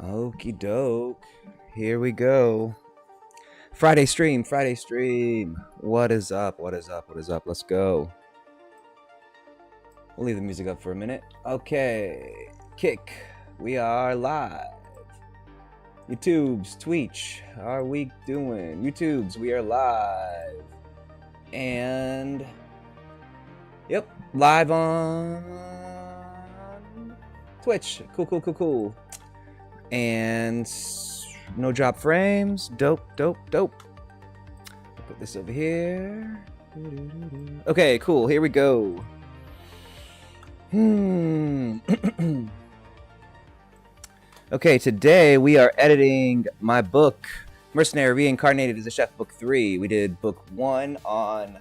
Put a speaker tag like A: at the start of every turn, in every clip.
A: Okie doke. Here we go. Friday stream, Friday stream. What is up? What is up? What is up? Let's go. We'll leave the music up for a minute. Okay. Kick. We are live. YouTubes, Twitch, how are we doing? YouTubes, we are live. And yep, live on Twitch. Cool. And no drop frames. Dope. I'll put this over here. Okay, cool. Here we go. Okay, today we are editing my book, Mercenary, Reincarnated as a Chef, Book 3. We did Book 1 on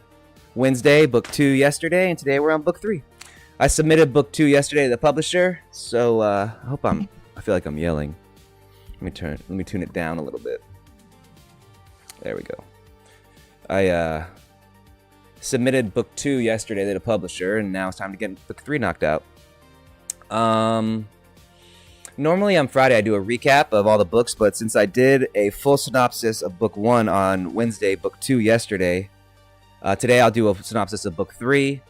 A: Wednesday, Book 2 yesterday, and today we're on Book 3. I submitted Book 2 yesterday to the publisher, so I feel like I'm yelling. Let me tune it down a little bit. There we go. I submitted Book 2 yesterday to the publisher, and now it's time to get Book 3 knocked out. Normally on Friday I do a recap of all the books, but since I did a full synopsis of Book 1 on Wednesday, Book 2 yesterday, today I'll do a synopsis of Book 3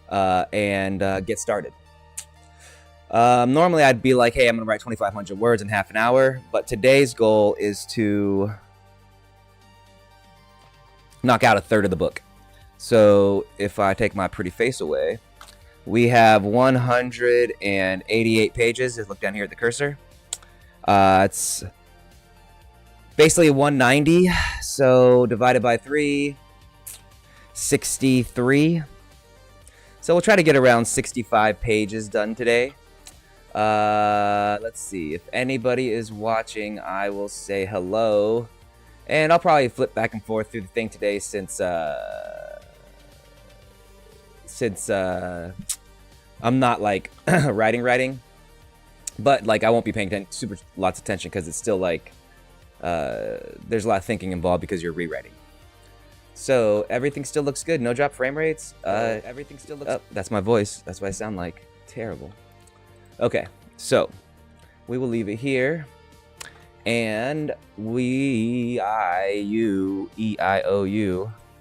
A: and get started. Normally I'd be like, hey, I'm going to write 2,500 words in half an hour, but today's goal is to knock out a third of the book. So if I take my pretty face away, we have 188 pages. Just look down here at the cursor. It's basically 190, so divided by 3, 63. So we'll try to get around 65 pages done today. Let's see. If anybody is watching, I will say hello. And I'll probably flip back and forth through the thing today since I'm not like writing, but like I won't be paying lots of attention because it's still like there's a lot of thinking involved because you're rewriting. So everything still looks good. No drop frame rates. Everything still looks. Oh, that's my voice. That's what I sound like. Terrible. Okay, so we will leave it here, and E-I-U.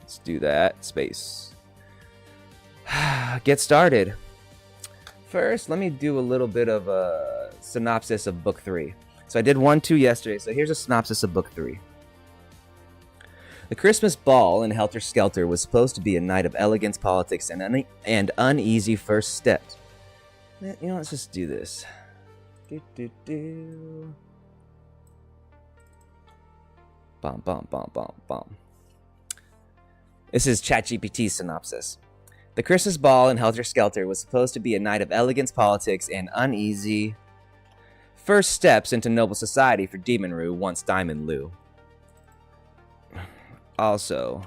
A: Let's do that. Space. Get started. First, let me do a little bit of a synopsis of Book 3. So I did 1, 2 yesterday, so here's a synopsis of Book 3. The Christmas ball in Helter Skelter was supposed to be a night of elegance, politics, and uneasy first steps. You know, let's just do this. Bom. This is ChatGPT's synopsis. The Christmas ball in Helter Skelter was supposed to be a night of elegance, politics, and uneasy first steps into noble society for Demon Rue, once Diamond Lou. Also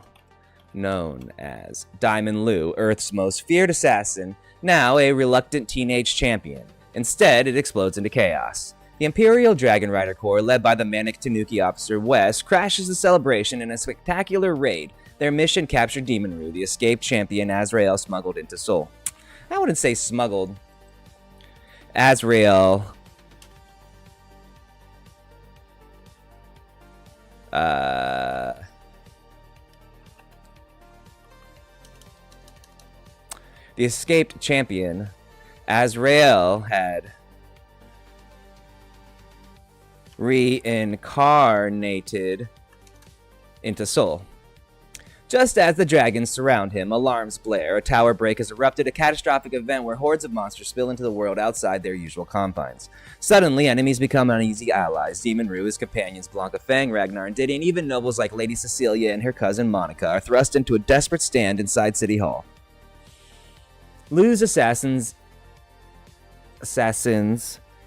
A: known as Diamond Lou, Earth's most feared assassin, now a reluctant teenage champion. Instead, it explodes into chaos. The Imperial Dragon Rider Corps, led by the manic Tanuki officer Wes, crashes the celebration in a spectacular raid. Their mission: capture Demon Rue, the escaped champion Azrael smuggled into Seoul. I wouldn't say smuggled. Azrael the escaped champion Azrael had reincarnated into Seoul. Just as the dragons surround him, alarms blare, a tower break has erupted, a catastrophic event where hordes of monsters spill into the world outside their usual confines. Suddenly, enemies become uneasy allies. Demon Rue, his companions Blanca Fang, Ragnar and Diddy, and even nobles like Lady Cecilia and her cousin Monica are thrust into a desperate stand inside City Hall. Lou's assassins'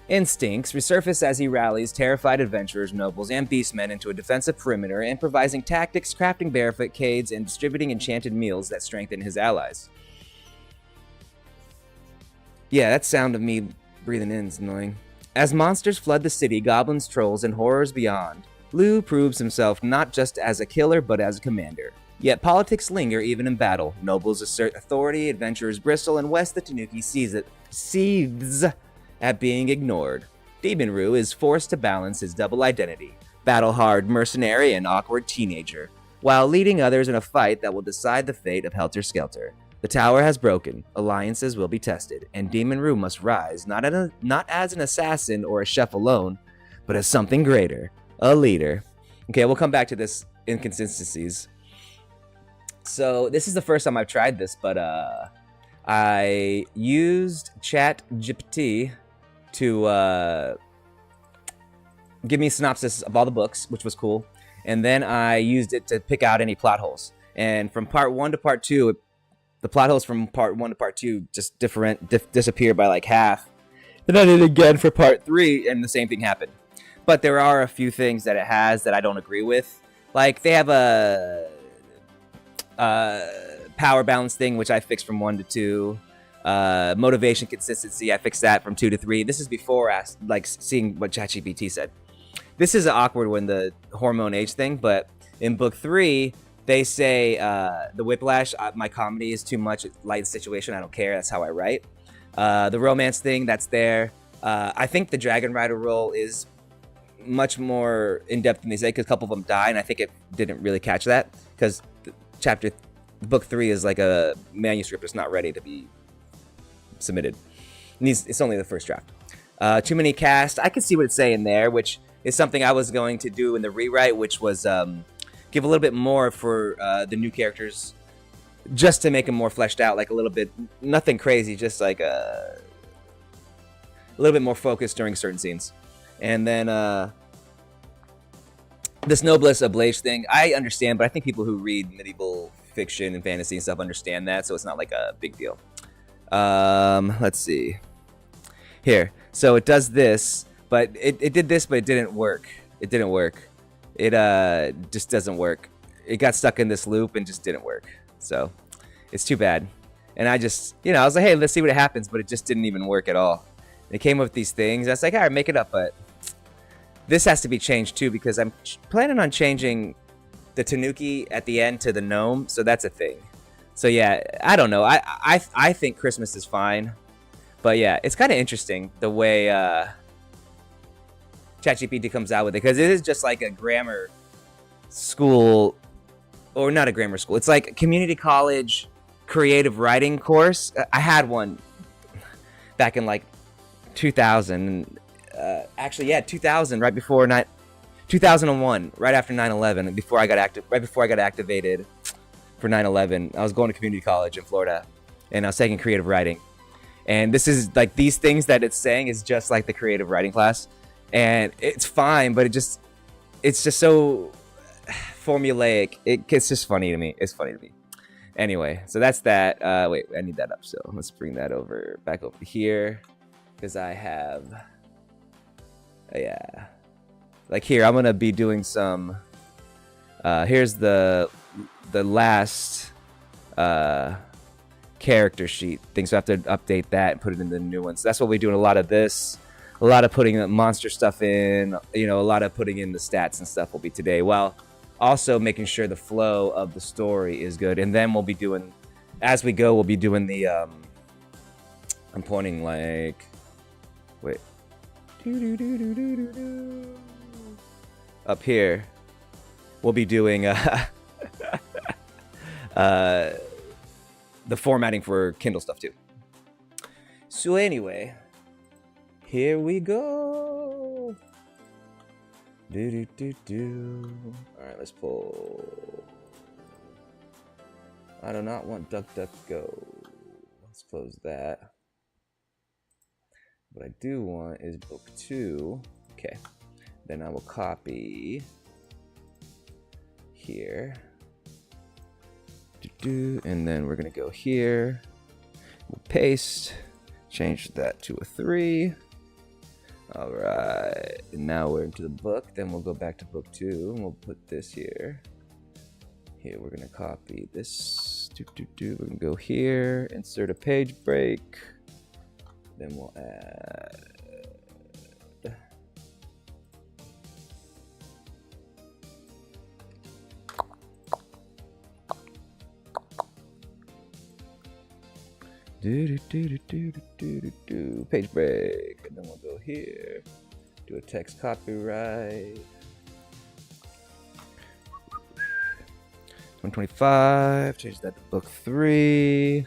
A: instincts resurface as he rallies terrified adventurers, nobles, and beastmen into a defensive perimeter, improvising tactics, crafting barricades, and distributing enchanted meals that strengthen his allies. Yeah, that sound of me breathing in is annoying. As monsters flood the city, goblins, trolls, and horrors beyond, Lou proves himself not just as a killer, but as a commander. Yet politics linger even in battle. Nobles assert authority, adventurers bristle, and Wes the Tanuki seethes at being ignored. Demon Rue is forced to balance his double identity, battle-hard mercenary and awkward teenager, while leading others in a fight that will decide the fate of Helter Skelter. The tower has broken, alliances will be tested, and Demon Rue must rise not as an assassin or a chef alone, but as something greater, a leader. Okay, we'll come back to this inconsistencies. So this is the first time I've tried this, but I used ChatGPT to give me a synopsis of all the books, which was cool, and then I used it to pick out any plot holes. And from part 1 to part 2, the plot holes from part 1 to part 2 just disappeared by like half. Then I did it again for part 3, and the same thing happened. But there are a few things that it has that I don't agree with. Like, they have a power balance thing, which I fixed from 1 to 2. Motivation consistency, I fixed that from 2 to 3. This is before seeing what ChatGPT said. This is an awkward one, the hormone age thing, but in book 3, they say the whiplash, my comedy is too much, light situation, I don't care, that's how I write. The romance thing, that's there. I think the Dragon Rider role is much more in-depth than they say, because a couple of them die, and I think it didn't really catch that, because book 3 is like a manuscript, it's not ready to be submitted. It's only the first draft. Too many cast, I can see what it's saying there, which is something I was going to do in the rewrite, which was give a little bit more for the new characters, just to make them more fleshed out, like a little bit, nothing crazy, just like a little bit more focused during certain scenes. And then this Noblesse Oblige thing, I understand, but I think people who read medieval fiction and fantasy and stuff understand that, so it's not like a big deal. Let's see. Here, so it does this, but it did this, but it didn't work. It didn't work. It just doesn't work. It got stuck in this loop and just didn't work. So it's too bad. And I just, I was like, hey, let's see what happens, but it just didn't even work at all. And it came up with these things. I was like, all right, make it up, but this has to be changed too, because I'm planning on changing the Tanuki at the end to the gnome, so that's a thing. So yeah, I don't know. I think Christmas is fine, but yeah, it's kind of interesting the way ChatGPT comes out with it, because it is just like a grammar school, or not a grammar school. It's like a community college creative writing course. I had one back in like 2000. Actually, yeah, 2000, right before 2001, right after 9/11, before I got activated for 9/11. I was going to community college in Florida, and I was taking creative writing. And this is like, these things that it's saying is just like the creative writing class, and it's fine, but it's just so formulaic. It's just funny to me. It's funny to me. Anyway, so that's that. Wait, I need that up. So let's bring that back over here, because I have, yeah. Like here, I'm gonna be doing some. Here's the last character sheet thing, so I have to update that and put it in the new one. So that's what we're doing. A lot of this, a lot of putting the monster stuff in. A lot of putting in the stats and stuff will be today, while also making sure the flow of the story is good. And then we'll be doing, as we go, we'll be doing the. I'm pointing like, wait. Up here, we'll be doing the formatting for Kindle stuff too. So anyway, here we go. All right, let's pull. I do not want DuckDuckGo. Let's close that. What I do want is book 2. Okay. Then I will copy here. And then we're going to go here. We'll paste. Change that to a 3. All right. And now we're into the book. Then we'll go back to book 2. And we'll put this here. Here, we're going to copy this. We're going to go here. Insert a page break. Then we'll add. Page break, and then we'll go here. Do a text copyright. 125. Change that to book 3.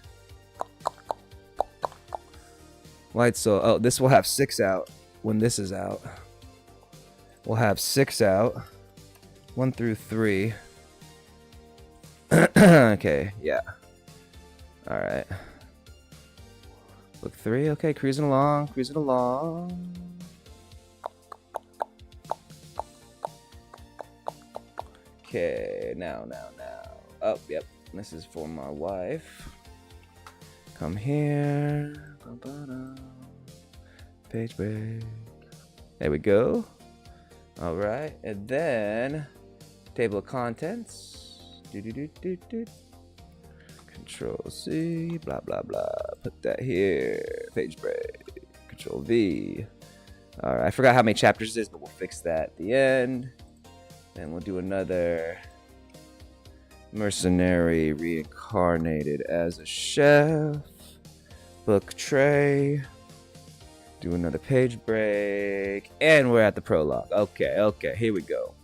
A: Light Soul. Oh, this will have 6 out when this is out. We'll have 6 out. 1 through 3. Okay, yeah. Alright. Book 3. Okay, cruising along, cruising along. Okay, now. Oh, yep. This is for my wife. Come here. Page break. There we go. All right, and then table of contents. Control C. Blah blah blah. Put that here. Page break. Control V. All right. I forgot how many chapters it is, but we'll fix that at the end. And we'll do another Mercenary Reincarnated as a Chef. Book tray. Do another page break. And we're at the prologue. Okay, here we go.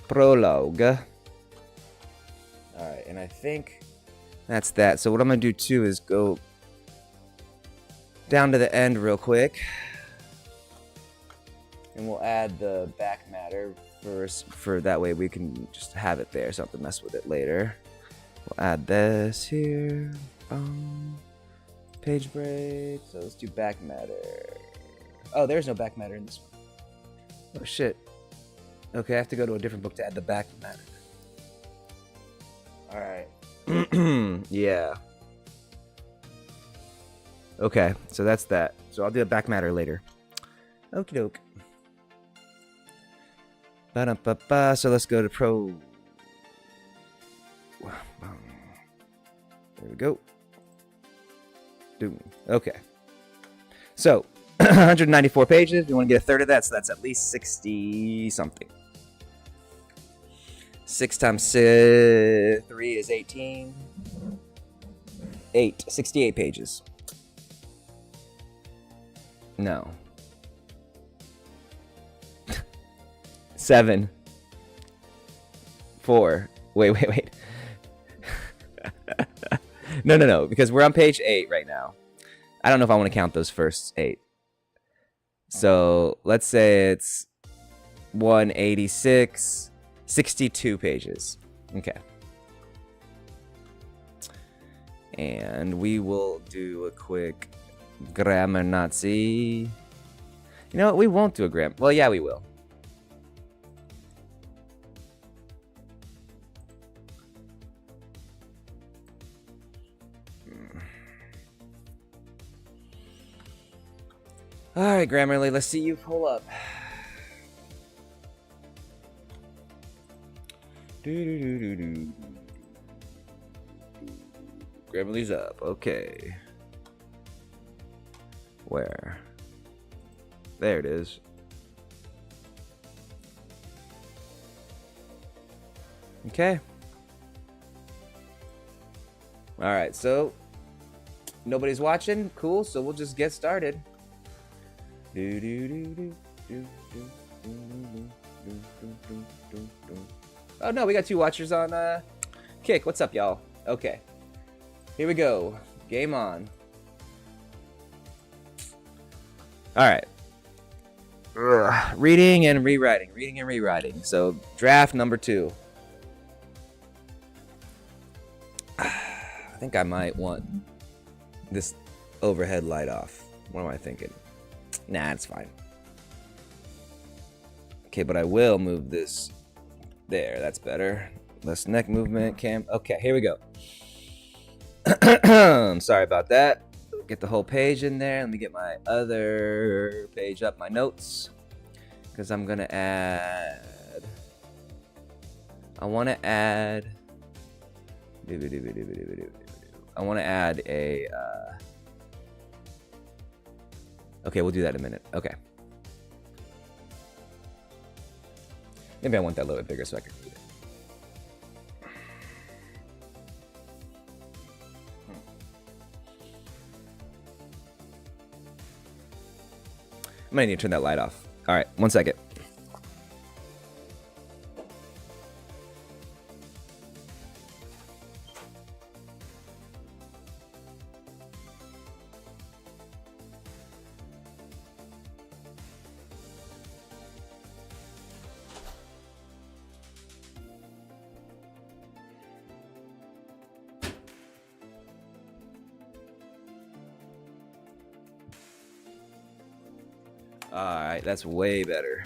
A: Prologue. Alright, and I think that's that. So what I'm going to do too is go down to the end real quick. And we'll add the back matter first, for that way we can just have it there so I don't have to mess with it later. We'll add this here. Page break. So let's do back matter. Oh, there's no back matter in this one. Oh shit. Okay, I have to go to a different book to add the back matter. Alright. Yeah. Okay, so that's that. So I'll do the back matter later. Okie doke. Ba-dum-ba-ba. So let's go to pro. There we go. Okay. So 194 pages. We want to get a third of that, so that's at least 60 something. 6 times 3 is 18. 68 pages. No. 7. 4. Wait. No, because we're on page 8 right now. I don't know if I want to count those first 8. So let's say it's 186, 62 pages. Okay. And we will do a quick grammar Nazi. You know what? We won't do a grammar. Well, yeah, we will. Alright, Grammarly, let's see you pull up. Grammarly's up, okay. Where? There it is. Okay. Alright, so nobody's watching? Cool, so we'll just get started. Oh no, we got 2 watchers on Kick. What's up, y'all? Okay. Here we go. Game on. Alright. Reading and rewriting. Reading and rewriting. So, draft number 2. I think I might want this overhead light off. What am I thinking? Nah, it's fine. Okay, but I will move this there. That's better. Less neck movement. Cam. Okay, here we go. Sorry about that. Get the whole page in there. Let me get my other page up, my notes. Because I'm going to add... I want to add a... Okay, we'll do that in a minute. Okay. Maybe I want that a little bit bigger so I can read it. I might need to turn that light off. All right, 1 second. Alright, that's way better.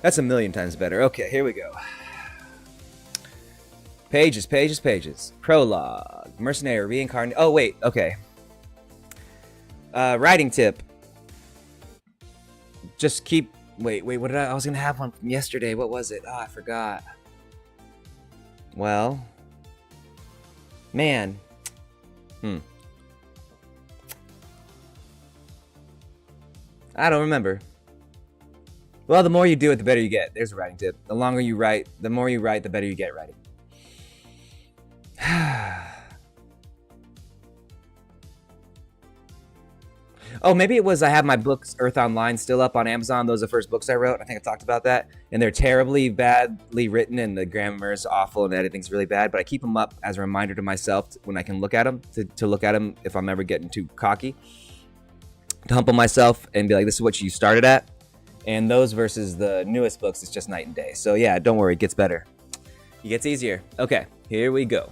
A: That's a million times better. Okay, here we go. Pages, pages, pages. Prologue. Mercenary, Reincarnated. Oh, wait, okay. Writing tip. Just keep... Wait, what did I was going to have one from yesterday. What was it? Oh, I forgot. Well. Man. I don't remember. Well, the more you do it, the better you get. There's a writing tip. The longer you write, the more you write, the better you get at writing. Oh, maybe it was I have my books Earth Online still up on Amazon. Those are the first books I wrote. I think I talked about that. And they're terribly badly written and the grammar is awful and the editing's really bad. But I keep them up as a reminder to myself when I can look at them, to look at them if I'm ever getting too cocky. To humble myself and be like, this is what you started at. And those versus the newest books, it's just night and day. So yeah, don't worry, it gets better. It gets easier. Okay, here we go.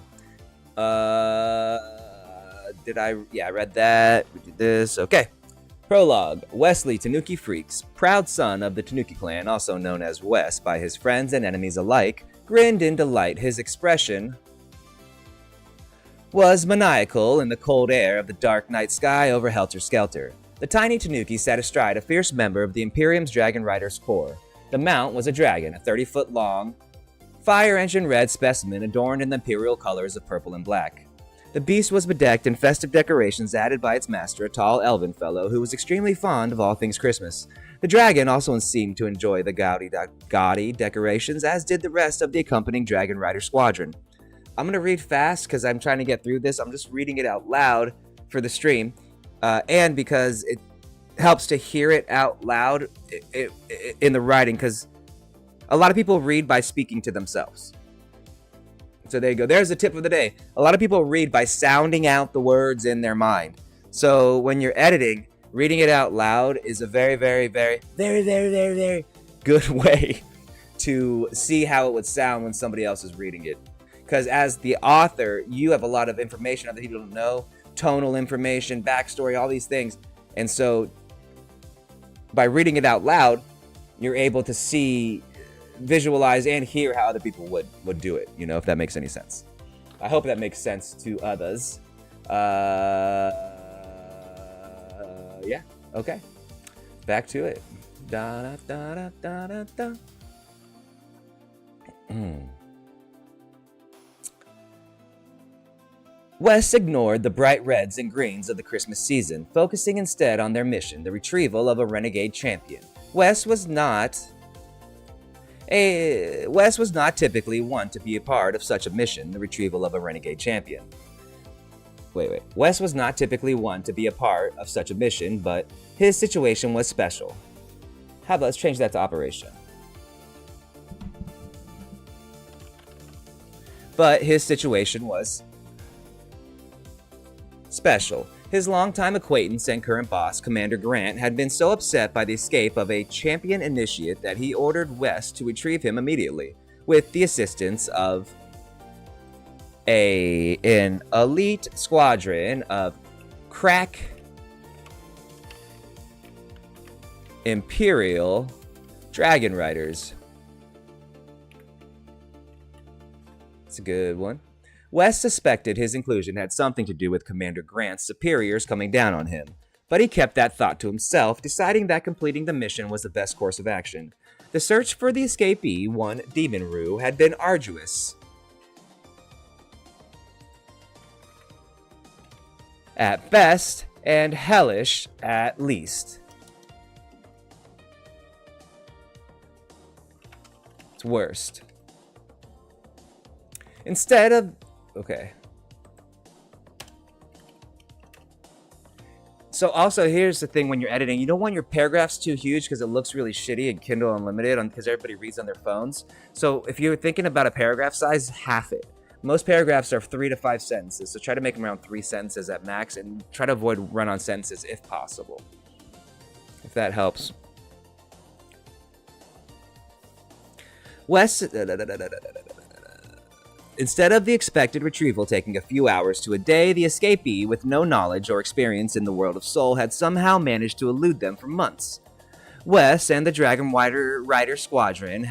A: Yeah, I read that. We did this. Okay. Prologue. Wesley Tanuki Freaks, proud son of the Tanuki clan, also known as Wes by his friends and enemies alike, grinned in delight. His expression was maniacal in the cold air of the dark night sky over Helter Skelter. The tiny Tanuki sat astride a fierce member of the Imperium's Dragon Riders Corps. The mount was a dragon, a 30-foot-long, fire-engine-red specimen adorned in the imperial colors of purple and black. The beast was bedecked in festive decorations added by its master, a tall elven fellow who was extremely fond of all things Christmas. The dragon also seemed to enjoy the gaudy decorations, as did the rest of the accompanying Dragon Rider squadron. I'm going to read fast because I'm trying to get through this. I'm just reading it out loud for the stream, and because it helps to hear it out loud in the writing, because a lot of people read by speaking to themselves. So there you go. There's the tip of the day. A lot of people read by sounding out the words in their mind. So when you're editing, reading it out loud is a very, very, very, very, very, very, very good way to see how it would sound when somebody else is reading it. Because as the author, you have a lot of information other people don't know, tonal information, backstory, all these things. And so by reading it out loud, you're able to see, visualize, and hear how other people would do it, you know, if that makes any sense. I hope that makes sense to others. Yeah, okay. Back to it. Da, da, da, da, da, da. Wes ignored the bright reds and greens of the Christmas season, focusing instead on their mission, the retrieval of a renegade champion. Wes was not typically one to be a part of such a mission, the retrieval of a renegade champion. Wes was not typically one to be a part of such a mission, but his situation was special. How about let's change that to operation. But his situation was special. His longtime acquaintance and current boss, Commander Grant, had been so upset by the escape of a champion initiate that he ordered Wes to retrieve him immediately, with the assistance of an elite squadron of crack Imperial Dragon Riders. It's a good one. Wes suspected his inclusion had something to do with Commander Grant's superiors coming down on him, but he kept that thought to himself, deciding that completing the mission was the best course of action. The search for the escapee, one Demon Rue, had been arduous at best and hellish at least. It's worst. Instead of So also, here's the thing when you're editing, you don't want your paragraphs too huge because it looks really shitty in Kindle Unlimited because everybody reads on their phones. So if you're thinking about a paragraph size, half it. Most paragraphs are 3 to 5 sentences, so try to make them around 3 sentences at max and try to avoid run-on sentences if possible. If that helps. Wes... Instead of the expected retrieval taking a few hours to a day, the escapee, with no knowledge or experience in the world of Soul, had somehow managed to elude them for months. Wes and the Dragon Rider Squadron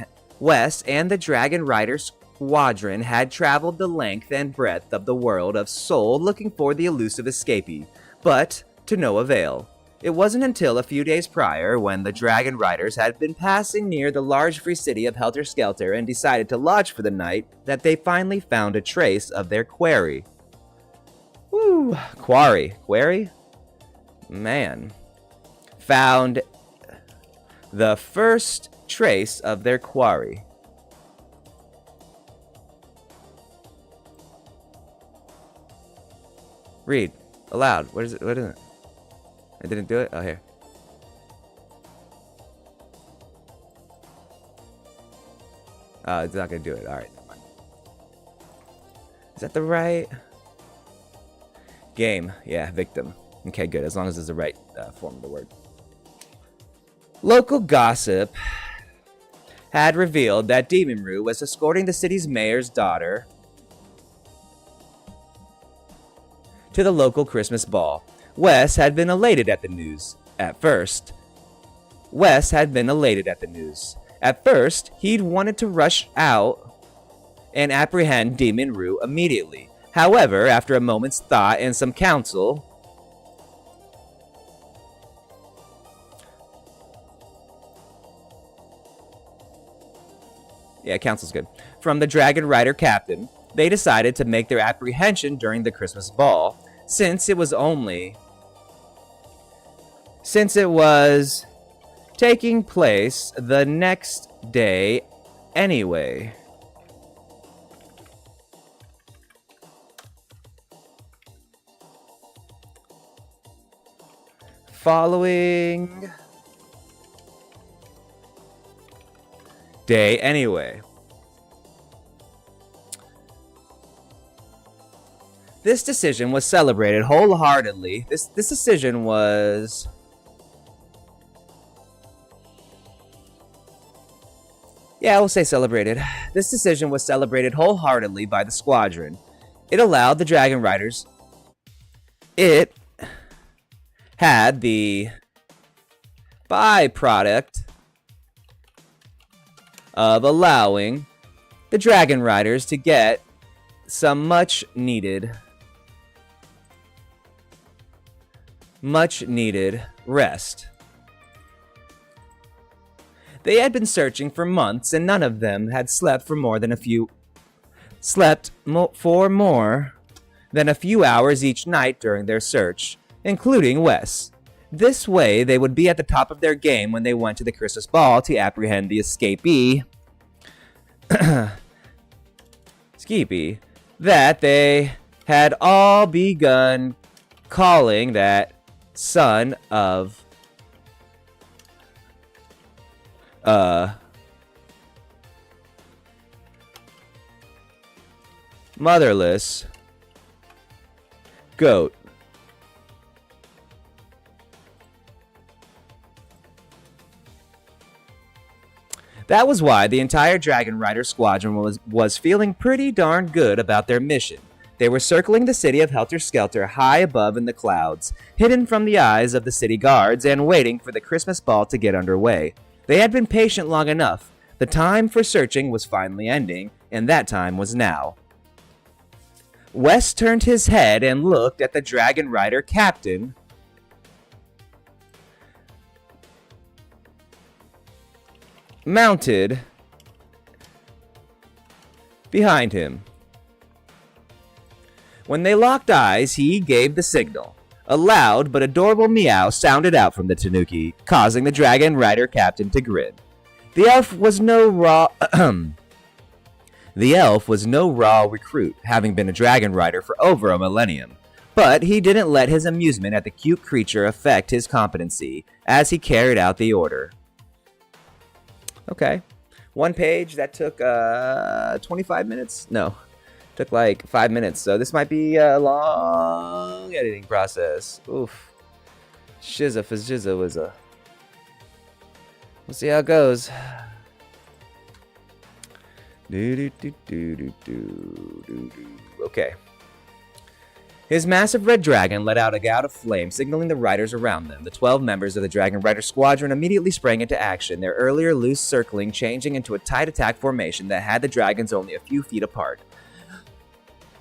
A: had traveled the length and breadth of the world of Soul looking for the elusive escapee, but to no avail. It wasn't until a few days prior, when the Dragon Riders had been passing near the large free city of Helter Skelter and decided to lodge for the night, that they finally found a trace of their quarry. Woo! Quarry? Man. Found the first trace of their quarry. Read. Aloud. What is it? I didn't do it? Oh, here. It's not gonna do it. Alright, never mind. Is that the right? Game. Yeah, victim. Okay, good. As long as it's the right form of the word. Local gossip had revealed that Demon Rue was escorting the city's mayor's daughter to the local Christmas ball. Wes had been elated at the news. At first, he'd wanted to rush out and apprehend Demon Rue immediately. However, after a moment's thought and some counsel, counsel's good, from the Dragon Rider captain, they decided to make their apprehension during the Christmas ball, since it was taking place the next day anyway. Following day anyway. This decision was celebrated wholeheartedly. This decision was... we'll say celebrated. This decision was celebrated wholeheartedly by the squadron. It allowed the Dragon Riders... It had the byproduct of allowing the Dragon Riders to get some much needed rest. They had been searching for months, and none of them had slept for more than a few hours each night during their search, including Wes. This way, they would be at the top of their game when they went to the Christmas ball to apprehend the escapee that they had all begun calling that son of motherless goat. That was why the entire Dragon Rider squadron was feeling pretty darn good about their mission. They were circling the city of Helter Skelter high above in the clouds, hidden from the eyes of the city guards and waiting for the Christmas ball to get underway. They had been patient long enough. The time for searching was finally ending, and that time was now. Wes turned his head and looked at the Dragon Rider captain, mounted behind him. When they locked eyes, he gave the signal. A loud but adorable meow sounded out from the Tanuki, causing the Dragon Rider captain to grin. The elf was no raw recruit, having been a Dragon Rider for over a millennium. But he didn't let his amusement at the cute creature affect his competency as he carried out the order. Okay. One page, that took 25 minutes? No, took like 5 minutes. So this might be a long editing process. Oof. Shizza for jizza wizza. We'll see how it goes. Okay. His massive red dragon let out a gout of flame, signaling the riders around them. The 12 members of the Dragon Rider Squadron immediately sprang into action, their earlier loose circling changing into a tight attack formation that had the dragons only a few feet apart.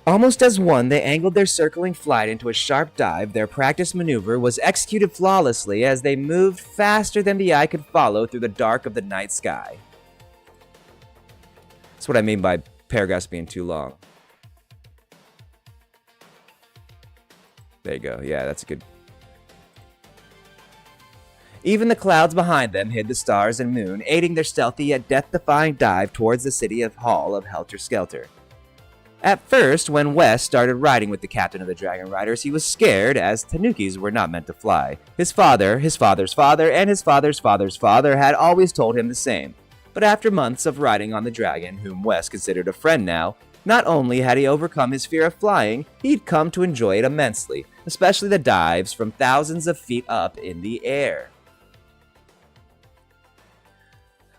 A: Almost as one, they angled their circling flight into a sharp dive. Their practice maneuver was executed flawlessly as they moved faster than the eye could follow through the dark of the night sky. That's what I mean by paragraphs being too long. There you go. Yeah, that's a good... Even the clouds behind them hid the stars and moon, aiding their stealthy yet death-defying dive towards the city of Hall of Helter Skelter. At first, when Wes started riding with the captain of the Dragon Riders, he was scared, as tanukis were not meant to fly. His father, his father's father, and his father's father's father had always told him the same. But after months of riding on the dragon, whom Wes considered a friend now, not only had he overcome his fear of flying, he'd come to enjoy it immensely, especially the dives from thousands of feet up in the air.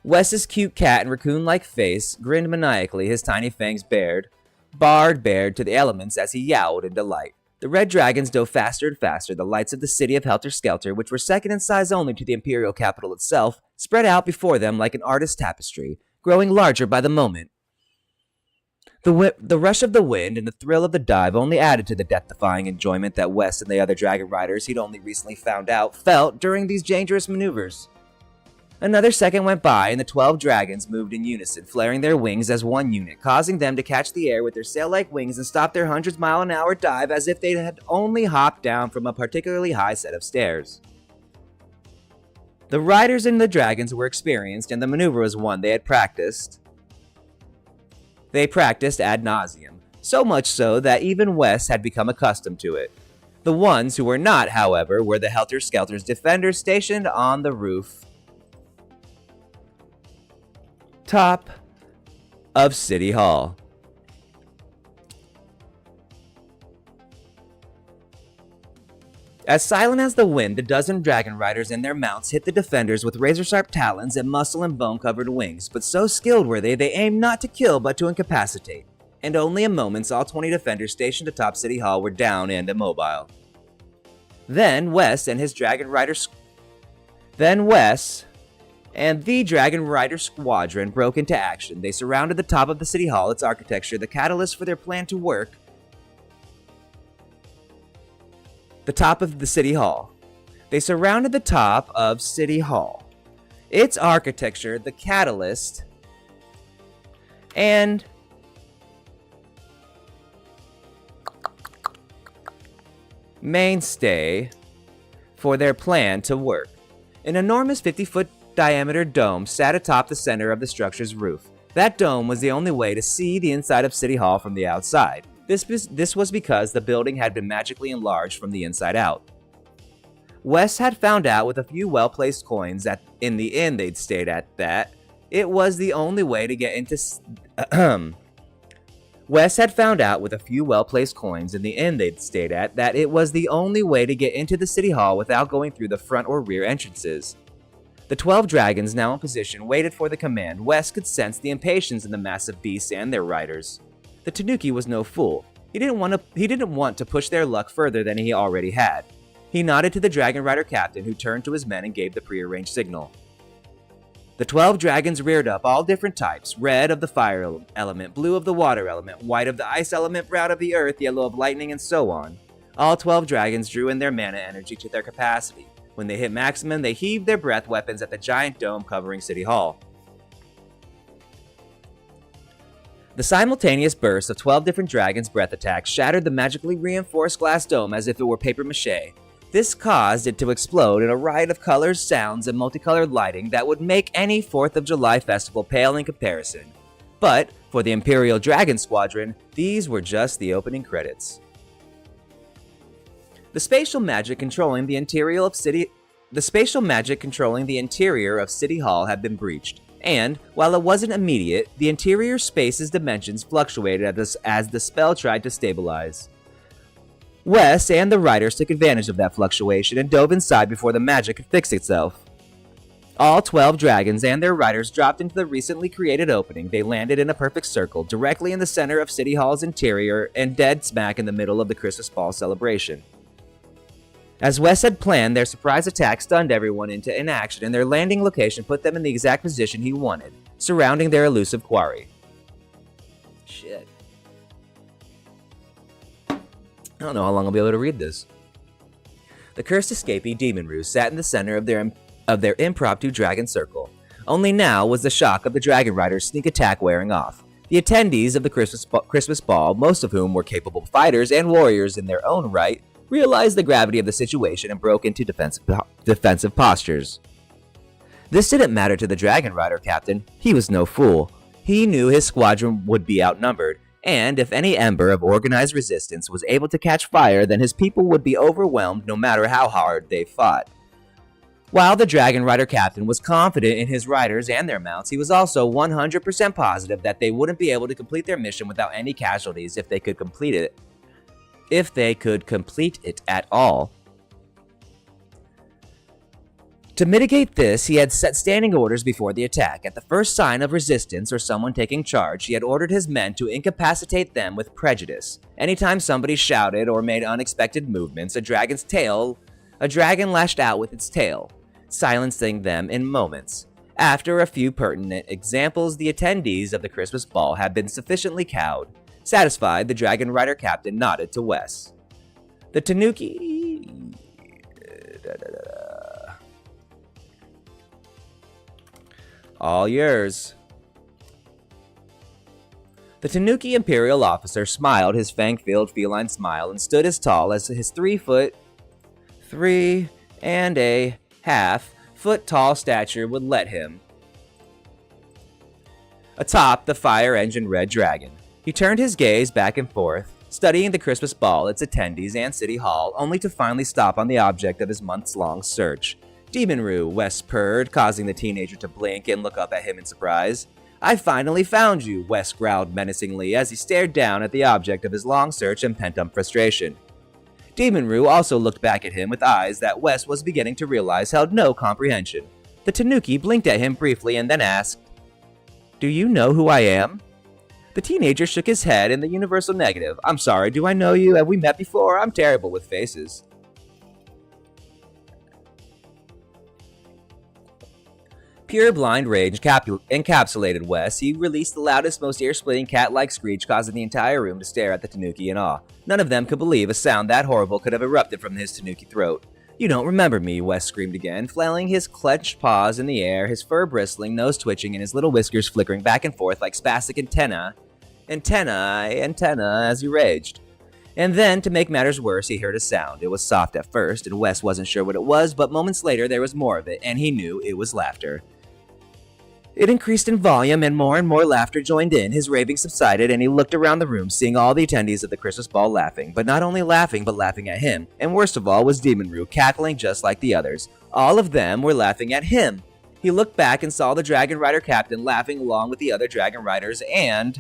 A: Wes's cute cat and raccoon-like face grinned maniacally, his tiny fangs bared to the elements as he yowled in delight. The red dragons dove faster and faster. The lights of the city of Helter Skelter, which were second in size only to the imperial capital itself, spread out before them like an artist's tapestry, growing larger by the moment. The rush of the wind and the thrill of the dive only added to the death-defying enjoyment that Wes and the other dragon riders he'd only recently found out felt during these dangerous maneuvers. Another second went by, and the 12 dragons moved in unison, flaring their wings as one unit, causing them to catch the air with their sail-like wings and stop their 100-mile-an-hour dive as if they had only hopped down from a particularly high set of stairs. The riders and the dragons were experienced, and the maneuver was one they had practiced. They practiced ad nauseum, so much so that even Wes had become accustomed to it. The ones who were not, however, were the Helter Skelter's defenders stationed on the roof top of City Hall. As silent as the wind, the dozen dragon riders and their mounts hit the defenders with razor-sharp talons and muscle and bone-covered wings, but so skilled were they aimed not to kill but to incapacitate. And only in moments, all 20 defenders stationed atop City Hall were down and immobile. Then Wes and the Dragon Rider Squadron broke into action. They surrounded the top of the City Hall, its architecture, the catalyst for their plan to work. The top of the City Hall. They surrounded the top of City Hall, its architecture, the catalyst, and mainstay for their plan to work. An enormous 50-foot diameter dome sat atop the center of the structure's roof. That dome was the only way to see the inside of City Hall from the outside. This was because the building had been magically enlarged from the inside out. Wes had found out with a few well-placed coins in the inn they'd stayed at that it was the only way to get into Wes had found out with a few well-placed coins in the inn they'd stayed at that it was the only way to get into the City Hall without going through the front or rear entrances. The 12 dragons, now in position, waited for the command. Wes could sense the impatience in the massive beasts and their riders. The Tanuki was no fool. He didn't want to push their luck further than he already had. He nodded to the Dragon Rider captain, who turned to his men and gave the prearranged signal. The 12 dragons reared up, all different types: red of the fire element, blue of the water element, white of the ice element, brown of the earth, yellow of lightning, and so on. All 12 dragons drew in their mana energy to their capacity. When they hit maximum, they heaved their breath weapons at the giant dome covering City Hall. The simultaneous burst of 12 different dragons' breath attacks shattered the magically reinforced glass dome as if it were papier-mâché. This caused it to explode in a riot of colors, sounds, and multicolored lighting that would make any 4th of July festival pale in comparison. But, for the Imperial Dragon Squadron, these were just the opening credits. The spatial magic controlling the interior of City Hall had been breached, and, while it wasn't immediate, the interior space's dimensions fluctuated as the spell tried to stabilize. Wes and the riders took advantage of that fluctuation and dove inside before the magic could fix itself. All 12 dragons and their riders dropped into the recently created opening. They landed in a perfect circle, directly in the center of City Hall's interior and dead smack in the middle of the Christmas ball celebration. As Wes had planned, their surprise attack stunned everyone into inaction, and their landing location put them in the exact position he wanted, surrounding their elusive quarry. Shit. I don't know how long I'll be able to read this. The cursed escapee Demon Roo sat in the center of their impromptu dragon circle. Only now was the shock of the Dragon Rider's sneak attack wearing off. The attendees of the Christmas ball, most of whom were capable fighters and warriors in their own right, realized the gravity of the situation and broke into defensive postures. This didn't matter to the Dragon Rider captain. He was no fool. He knew his squadron would be outnumbered, and if any ember of organized resistance was able to catch fire, then his people would be overwhelmed no matter how hard they fought. While the Dragon Rider captain was confident in his riders and their mounts, he was also 100% positive that they wouldn't be able to complete their mission without any casualties if they could complete it at all. To mitigate this, he had set standing orders before the attack. At the first sign of resistance or someone taking charge, he had ordered his men to incapacitate them with prejudice. Anytime somebody shouted or made unexpected movements, a dragon lashed out with its tail, silencing them in moments. After a few pertinent examples, the attendees of the Christmas ball had been sufficiently cowed. Satisfied, the Dragon Rider captain nodded to Wes. The Tanuki... All yours. The Tanuki Imperial officer smiled his fang-filled feline smile and stood as tall as his 3'3.5" tall stature would let him. Atop the fire engine red dragon, he turned his gaze back and forth, studying the Christmas ball, its attendees, and City Hall, only to finally stop on the object of his months-long search. Demon Roo, Wes purred, causing the teenager to blink and look up at him in surprise. I finally found you, Wes growled menacingly as he stared down at the object of his long search and pent-up frustration. Demon Roo also looked back at him with eyes that Wes was beginning to realize held no comprehension. The Tanuki blinked at him briefly and then asked, "Do you know who I am?" The teenager shook his head in the universal negative. "I'm sorry, do I know you? Have we met before? I'm terrible with faces." Pure blind rage encapsulated Wes. He released the loudest, most ear-splitting cat-like screech, causing the entire room to stare at the Tanuki in awe. None of them could believe a sound that horrible could have erupted from his Tanuki throat. "You don't remember me," Wes screamed again, flailing his clenched paws in the air, his fur bristling, nose twitching, and his little whiskers flickering back and forth like spastic antenna as he raged. And then, to make matters worse, he heard a sound. It was soft at first, and Wes wasn't sure what it was, but moments later there was more of it, and he knew it was laughter. It increased in volume, and more laughter joined in. His raving subsided, and he looked around the room, seeing all the attendees of the Christmas ball laughing. But not only laughing, but laughing at him. And worst of all was Demon Roo, cackling just like the others. All of them were laughing at him. He looked back and saw the Dragon Rider captain laughing along with the other Dragon Riders, and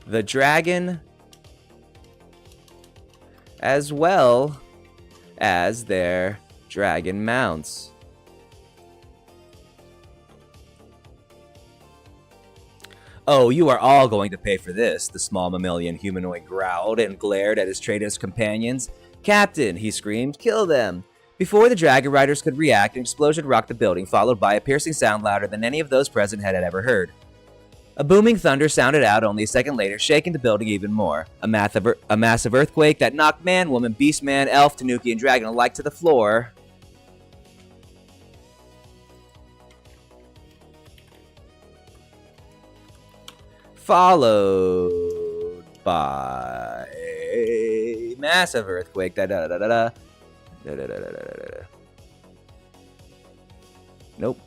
A: the dragon, as well as their dragon mounts. "Oh, you are all going to pay for this," the small mammalian humanoid growled and glared at his traitorous companions. "Captain," he screamed, "kill them!" Before the Dragon Riders could react, an explosion rocked the building, followed by a piercing sound louder than any of those present had ever heard. A booming thunder sounded out only a second later, shaking the building even more. A massive earthquake that knocked man, woman, beast man, elf, Tanuki, and dragon alike to the floor. Followed by a massive earthquake. Nope.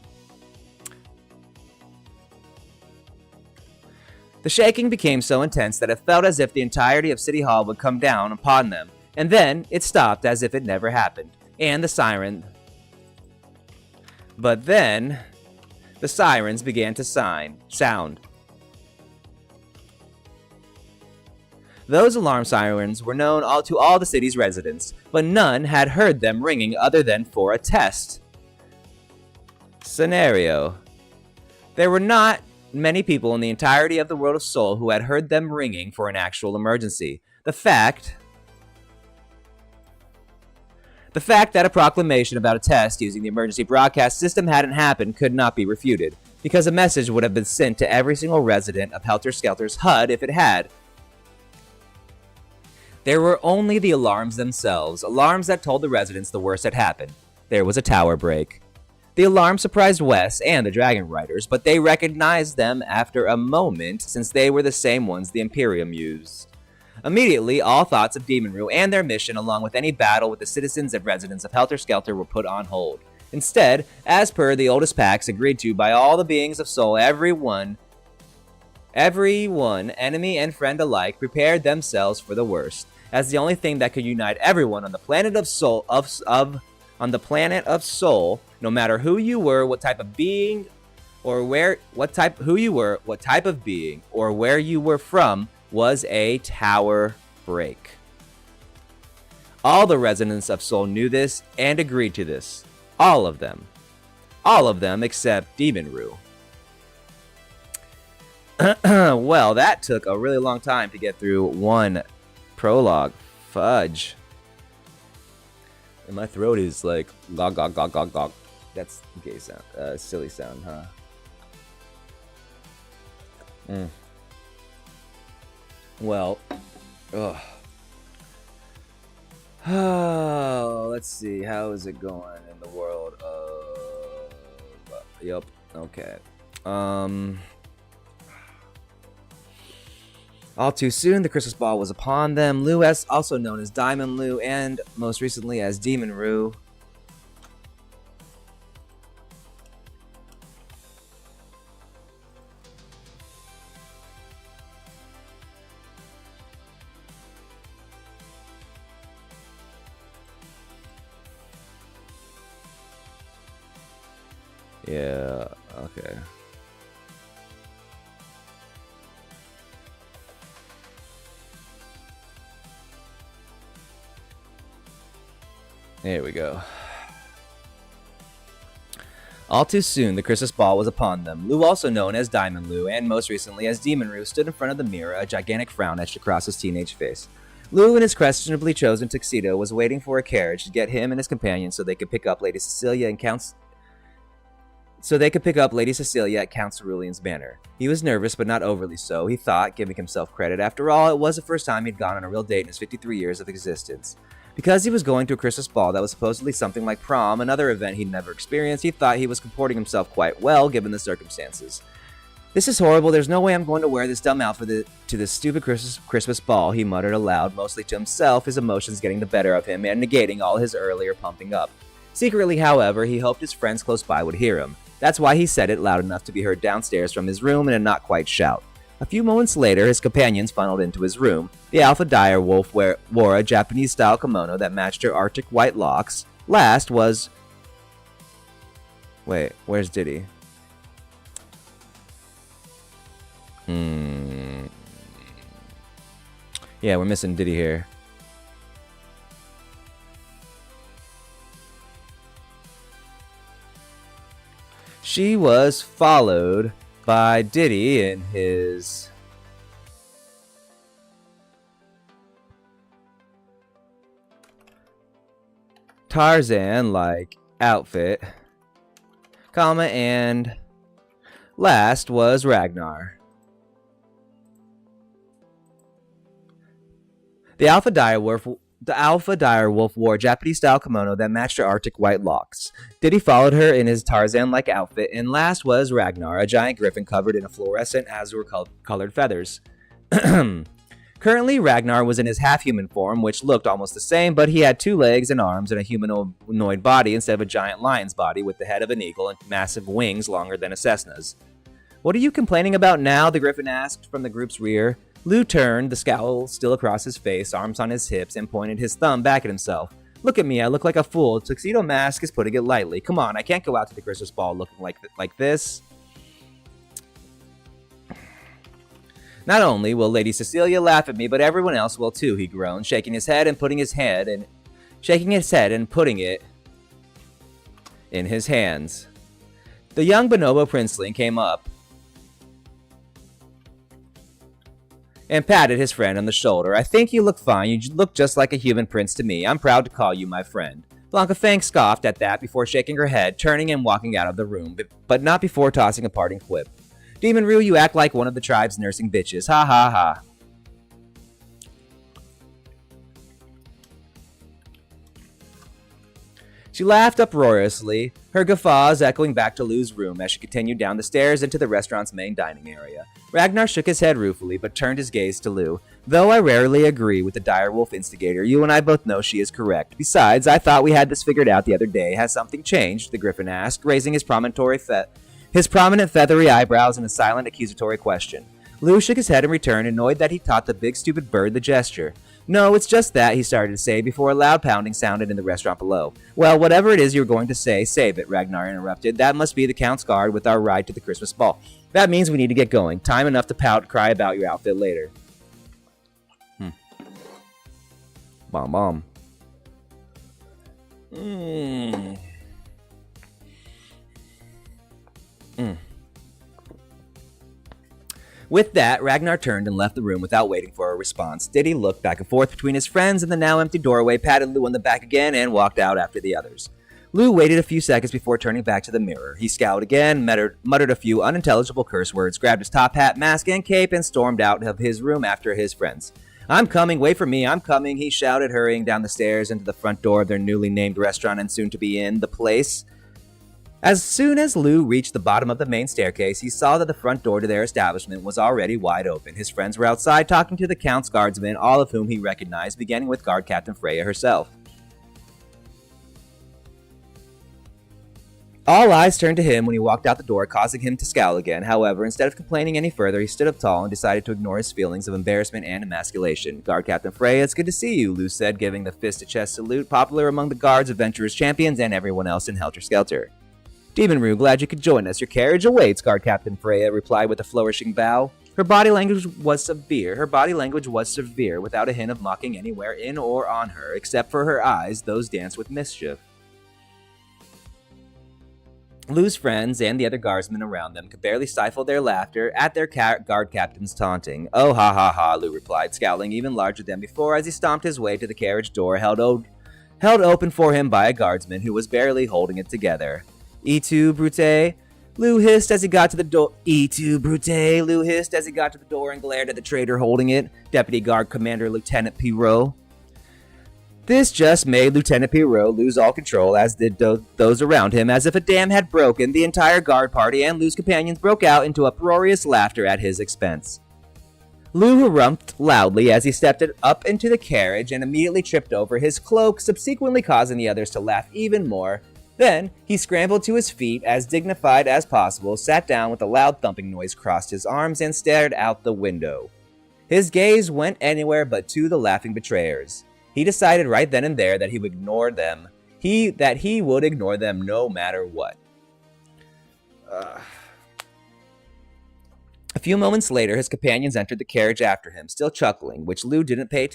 A: The shaking became so intense that it felt as if the entirety of City Hall would come down upon them, and then it stopped as if it never happened, and But then, the sirens began to sound. Those alarm sirens were known to all the city's residents, but none had heard them ringing other than for a test. Scenario. There were not many people in the entirety of the world of Sol who had heard them ringing for an actual emergency. The fact that a proclamation about a test using the emergency broadcast system hadn't happened could not be refuted, because a message would have been sent to every single resident of Helter Skelter's HUD if it had. There were only the alarms themselves, alarms that told the residents the worst had happened. There was a tower break. The alarm surprised Wes and the Dragon Riders, but they recognized them after a moment since they were the same ones the Imperium used. Immediately, all thoughts of Demon Rue and their mission, along with any battle with the citizens and residents of Helter Skelter, were put on hold. Instead, as per the oldest pacts agreed to by all the beings of Sol, everyone, enemy and friend alike, prepared themselves for the worst, as the only thing that could unite everyone on the planet of Sol, no matter who you were, what type of being, or where you were from, was a tower break. All the residents of Sol knew this and agreed to this. All of them. All of them except Demon Rue. Well, that took a really long time to get through one prologue. Fudge. And my throat is like gog gog gog gog gog. That's gay sound. Silly sound, huh? Well, let's see. How is it going in the world of? Yup. Okay. All too soon, the Christmas ball was upon them. Lou, also known as Diamond Lou, and most recently as Demon Rue. Yeah, okay. There we go. All too soon, the Christmas ball was upon them. Lou, also known as Diamond Lou, and most recently as Demon Rue, stood in front of the mirror, a gigantic frown etched across his teenage face. Lou, in his questionably chosen tuxedo, was waiting for a carriage to get him and his companion so they could pick up Lady Cecilia at Count Cerulean's manor. He was nervous, but not overly so, he thought, giving himself credit. After all, it was the first time he'd gone on a real date in his 53 years of existence. Because he was going to a Christmas ball that was supposedly something like prom, another event he'd never experienced, he thought he was comporting himself quite well, given the circumstances. "This is horrible. There's no way I'm going to wear this dumb outfit to this stupid Christmas ball," he muttered aloud, mostly to himself, his emotions getting the better of him and negating all his earlier pumping up. Secretly, however, he hoped his friends close by would hear him. That's why he said it loud enough to be heard downstairs from his room in a not-quite shout. A few moments later, his companions funneled into his room. The Alpha Dire Wolf wore a Japanese-style kimono that matched her Arctic white locks. Last was... Wait, where's Diddy? Yeah, we're missing Diddy here. She was followed by Diddy in his Tarzan-like outfit, and last was Ragnar. The Alpha Dire Wolf wore a Japanese-style kimono that matched her Arctic white locks. Diddy followed her in his Tarzan-like outfit, and last was Ragnar, a giant griffin covered in a fluorescent azure-colored feathers. Currently, Ragnar was in his half-human form, which looked almost the same, but he had 2 legs and arms and a humanoid body instead of a giant lion's body with the head of an eagle and massive wings longer than a Cessna's. What are you complaining about now? The Griffin asked from the group's rear. Lou turned, the scowl still across his face, arms on his hips, and pointed his thumb back at himself. Look at me, I look like a fool. Tuxedo Mask is putting it lightly. Come on, I can't go out to the Christmas ball looking like this. Not only will Lady Cecilia laugh at me, but everyone else will too, he groaned, shaking his head and putting it in his hands. The young bonobo princeling came up and patted his friend on the shoulder. I think you look fine. You look just like a human prince to me. I'm proud to call you my friend. Blancafang scoffed at that before shaking her head, turning and walking out of the room, but not before tossing a parting quip. Demon Rue, you act like one of the tribe's nursing bitches. Ha ha ha. She laughed uproariously, her guffaws echoing back to Lou's room as she continued down the stairs into the restaurant's main dining area. Ragnar shook his head ruefully, but turned his gaze to Lou. Though I rarely agree with the direwolf instigator, you and I both know she is correct. Besides, I thought we had this figured out the other day. Has something changed? The Griffin asked, raising his prominent feathery eyebrows in a silent accusatory question. Lou shook his head in return, annoyed that he taught the big stupid bird the gesture. No, it's just that, he started to say before a loud pounding sounded in the restaurant below. Well, whatever it is you're going to say, save it, Ragnar interrupted. That must be the Count's guard with our ride to the Christmas ball. That means we need to get going. Time enough to pout, cry about your outfit later. Bomb. With that, Ragnar turned and left the room without waiting for a response. Diddy looked back and forth between his friends in the now empty doorway, patted Lou on the back again, and walked out after the others. Lou waited a few seconds before turning back to the mirror. He scowled again, muttered a few unintelligible curse words, grabbed his top hat, mask, and cape, and stormed out of his room after his friends. I'm coming, wait for me, I'm coming, he shouted, hurrying down the stairs into the front door of their newly named restaurant and soon to be in the place. As soon as Lou reached the bottom of the main staircase, he saw that the front door to their establishment was already wide open. His friends were outside talking to the Count's guardsmen, all of whom he recognized, beginning with Guard Captain Freya herself. All eyes turned to him when he walked out the door, causing him to scowl again. However, instead of complaining any further, he stood up tall and decided to ignore his feelings of embarrassment and emasculation. Guard Captain Freya, it's good to see you, Lou said, giving the fist-to-chest salute, popular among the guards, adventurers, champions, and everyone else in Helter Skelter. Demon Rue, glad you could join us. Your carriage awaits, Guard Captain Freya replied with a flourishing bow. Her body language was severe, without a hint of mocking anywhere in or on her, except for her eyes, those danced with mischief. Lou's friends and the other guardsmen around them could barely stifle their laughter at their guard captain's taunting. Oh, ha ha ha, Lou replied, scowling even larger than before as he stomped his way to the carriage door held open for him by a guardsman who was barely holding it together. E2, Brute, Lou hissed as he got to the door. E2, Brute, Lou hissed as he got to the door and glared at the traitor holding it, Deputy Guard Commander Lieutenant Pirot. This just made Lieutenant Pirot lose all control, as did those around him. As if a dam had broken, the entire guard party and Lou's companions broke out into uproarious laughter at his expense. Lou harumphed loudly as he stepped up into the carriage and immediately tripped over his cloak, subsequently causing the others to laugh even more. Then, he scrambled to his feet, as dignified as possible, sat down with a loud thumping noise, crossed his arms, and stared out the window. His gaze went anywhere but to the laughing betrayers. He decided right then and there that he would ignore them. That he would ignore them no matter what. A few moments later, his companions entered the carriage after him, still chuckling, which Lou didn't pay any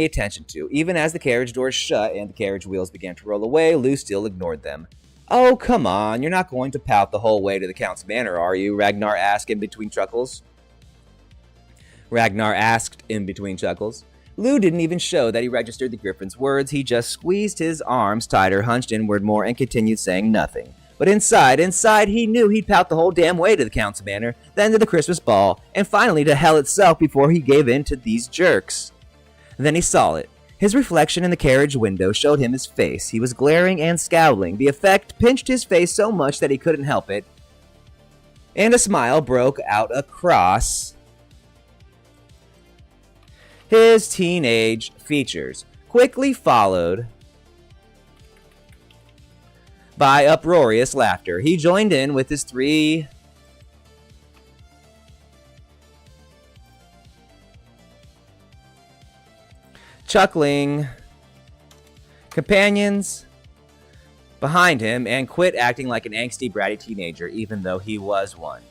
A: attention to. Even as the carriage doors shut and the carriage wheels began to roll away, Lou still ignored them. Oh, come on, you're not going to pout the whole way to the Count's manor, are you? Ragnar asked in between chuckles. Lou didn't even show that he registered the Griffin's words. He just squeezed his arms tighter, hunched inward more, and continued saying nothing. But inside, he knew he'd pout the whole damn way to the Count's manor, then to the Christmas ball, and finally to hell itself before he gave in to these jerks. Then he saw it. His reflection in the carriage window showed him his face. He was glaring and scowling. The effect pinched his face so much that he couldn't help it, and a smile broke out across his teenage features, quickly followed by uproarious laughter. He joined in with his 3 chuckling companions behind him and quit acting like an angsty, bratty teenager, even though he was one.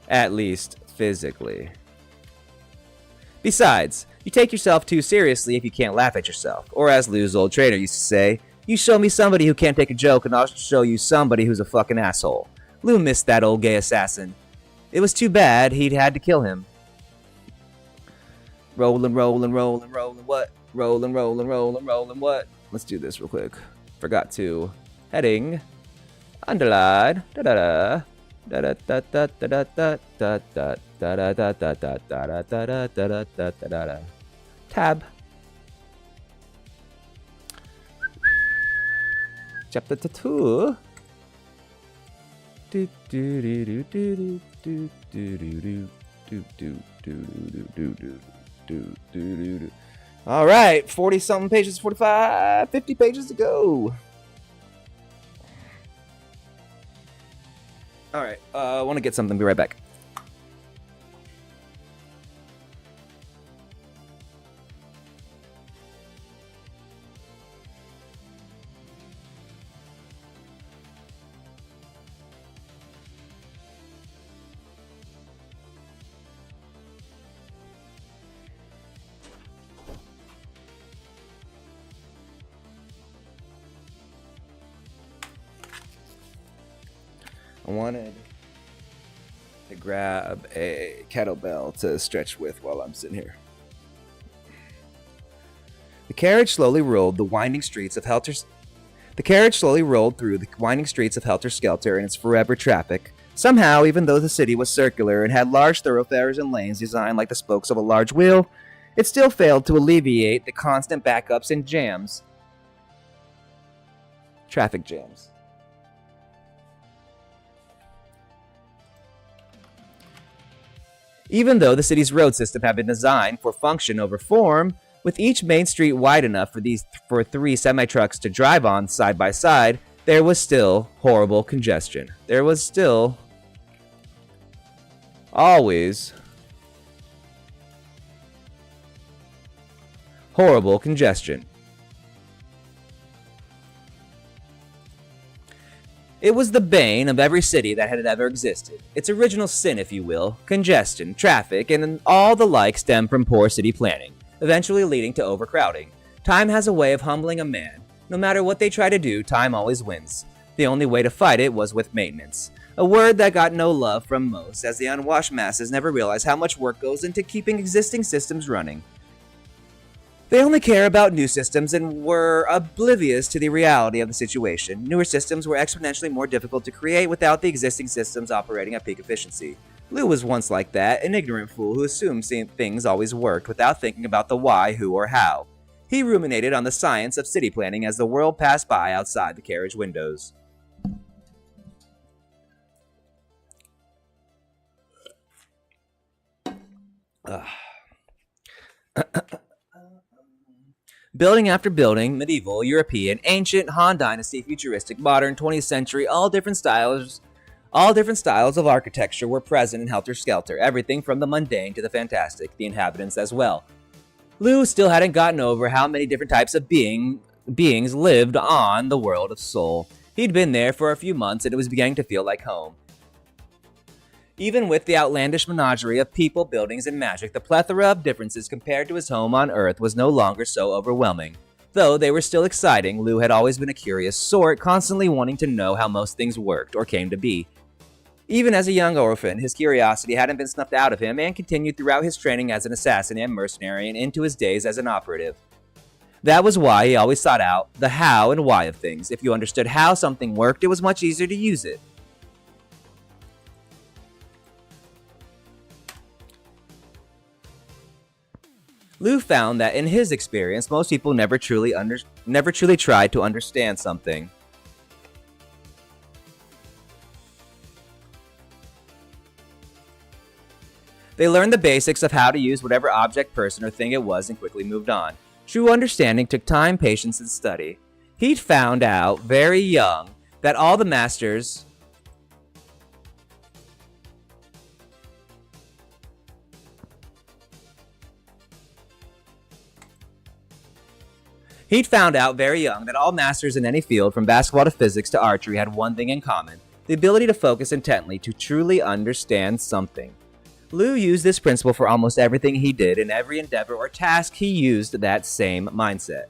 A: At least physically. Besides, you take yourself too seriously if you can't laugh at yourself. Or as Lou's old trainer used to say, you show me somebody who can't take a joke and I'll show you somebody who's a fucking asshole. Lou missed that old gay assassin. It was too bad he'd had to kill him. Rollin', rollin', rollin', rollin', what? Rollin', rollin', rollin', rollin', what? Let's do this real quick. Forgot to. Heading. Underline. Da-da-da. Da-da-da-da-da-da-da-da-da-da-da-da-da-da-da-da-da-da. Tab. Chapter 2. Do do do do do do do do do do do do do. All right, 40 something pages, 45, 50 pages to go. All right, I want to get something. Be right back. I wanted to grab a kettlebell to stretch with while I'm sitting here. The carriage slowly rolled through the winding streets of Helter Skelter in its forever traffic. Somehow, even though the city was circular and had large thoroughfares and lanes designed like the spokes of a large wheel, it still failed to alleviate the constant backups and jams. Traffic jams. Even though the city's road system had been designed for function over form, with each main street wide enough for 3 semi-trucks to drive on side by side, there was still horrible congestion. There was still always horrible congestion. It was the bane of every city that had ever existed. Its original sin, if you will, congestion, traffic, and all the like stem from poor city planning, eventually leading to overcrowding. Time has a way of humbling a man. No matter what they try to do, time always wins. The only way to fight it was with maintenance. A word that got no love from most, as the unwashed masses never realize how much work goes into keeping existing systems running. They only care about new systems and were oblivious to the reality of the situation. Newer systems were exponentially more difficult to create without the existing systems operating at peak efficiency. Lou was once like that, an ignorant fool who assumed things always worked without thinking about the why, who, or how. He ruminated on the science of city planning as the world passed by outside the carriage windows. Building after building, medieval, European, ancient, Han Dynasty, futuristic, modern, 20th century, all different styles of architecture were present in Helter Skelter, everything from the mundane to the fantastic, the inhabitants as well. Lou still hadn't gotten over how many different types of beings lived on the world of Soul. He'd been there for a few months and it was beginning to feel like home. Even with the outlandish menagerie of people, buildings, and magic, the plethora of differences compared to his home on Earth was no longer so overwhelming. Though they were still exciting, Lou had always been a curious sort, constantly wanting to know how most things worked or came to be. Even as a young orphan, his curiosity hadn't been snuffed out of him and continued throughout his training as an assassin and mercenary and into his days as an operative. That was why he always sought out the how and why of things. If you understood how something worked, it was much easier to use it. Lou found that in his experience, most people never truly tried to understand something. They learned the basics of how to use whatever object, person, or thing it was and quickly moved on. True understanding took time, patience, and study. He'd found out very young that all the masters in any field, from basketball to physics to archery, had one thing in common: the ability to focus intently to truly understand something. Lou used this principle for almost everything he did. In every endeavor or task, he used that same mindset.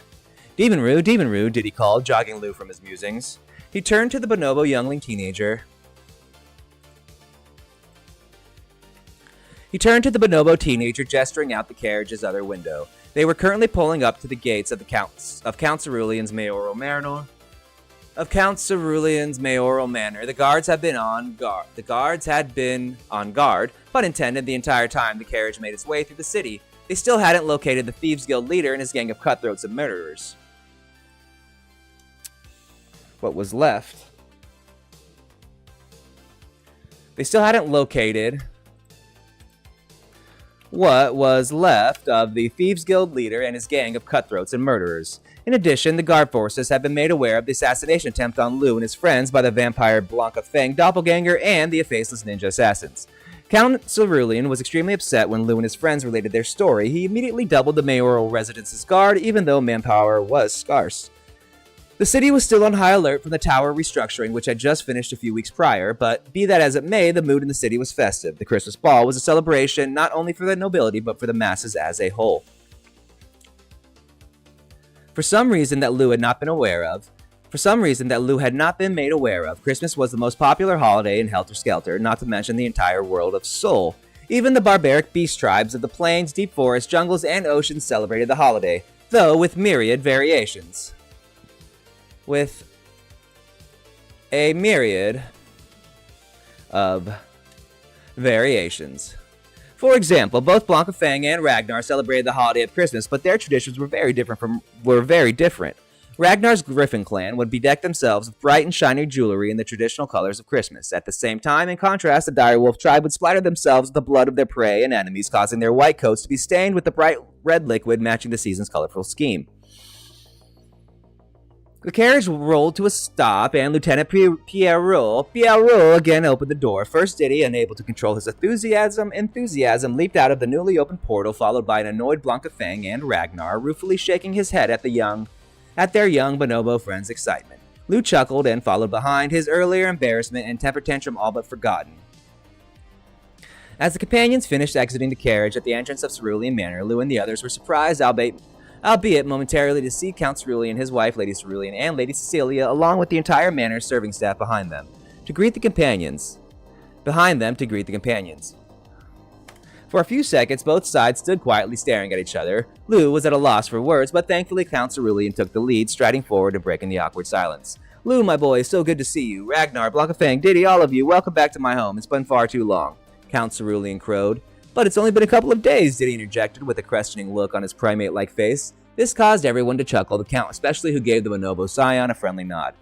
A: Demon Rue, Diddy called, jogging Lou from his musings. He turned to the bonobo youngling teenager. Gesturing out the carriage's other window. They were currently pulling up to the gates of Count Cerulean's mayoral manor. The guards had been on guard, but intended the entire time the carriage made its way through the city. They still hadn't located the Thieves Guild leader and his gang of cutthroats and murderers. What was left of the Thieves Guild leader and his gang of cutthroats and murderers. In addition, the guard forces had been made aware of the assassination attempt on Lou and his friends by the vampire Blanca Fang doppelganger and the faceless ninja assassins. Count Cerulean was extremely upset when Lou and his friends related their story. He immediately doubled the mayoral residence's guard, even though manpower was scarce. The city was still on high alert from the tower restructuring, which had just finished a few weeks prior, but be that as it may, the mood in the city was festive. The Christmas ball was a celebration not only for the nobility, but for the masses as a whole. For some reason that Lou had not been made aware of, Christmas was the most popular holiday in Helter Skelter, not to mention the entire world of Soul. Even the barbaric beast tribes of the plains, deep forests, jungles, and oceans celebrated the holiday, though with myriad variations. With a myriad of variations. For example, both Blanca Fang and Ragnar celebrated the holiday of Christmas, but their traditions were very different. Ragnar's Griffin clan would bedeck themselves with bright and shiny jewelry in the traditional colors of Christmas. At the same time, in contrast, the Direwolf tribe would splatter themselves with the blood of their prey and enemies, causing their white coats to be stained with the bright red liquid matching the season's colorful scheme. The carriage rolled to a stop, and Lieutenant Pierrot again opened the door. First Diddy, unable to control his enthusiasm, leaped out of the newly opened portal, followed by an annoyed Blanca Fang and Ragnar, ruefully shaking his head at their young bonobo friend's excitement. Lou chuckled and followed behind, his earlier embarrassment and temper tantrum all but forgotten. As the companions finished exiting the carriage at the entrance of Cerulean Manor, Lou and the others were surprised, albeit momentarily, to see Count Cerulean, his wife, Lady Cerulean, and Lady Cecilia, along with the entire manor's serving staff behind them, to greet the companions. For a few seconds, both sides stood quietly staring at each other. Lou was at a loss for words, but thankfully Count Cerulean took the lead, striding forward and breaking the awkward silence. "Lou, my boy, so good to see you. Ragnar, Blanca Fang, Diddy, all of you, welcome back to my home. It's been far too long," Count Cerulean crowed. "But it's only been a couple of days," Diddy interjected with a questioning look on his primate-like face. This caused everyone to chuckle, the Count especially, who gave the bonobo scion a friendly nod.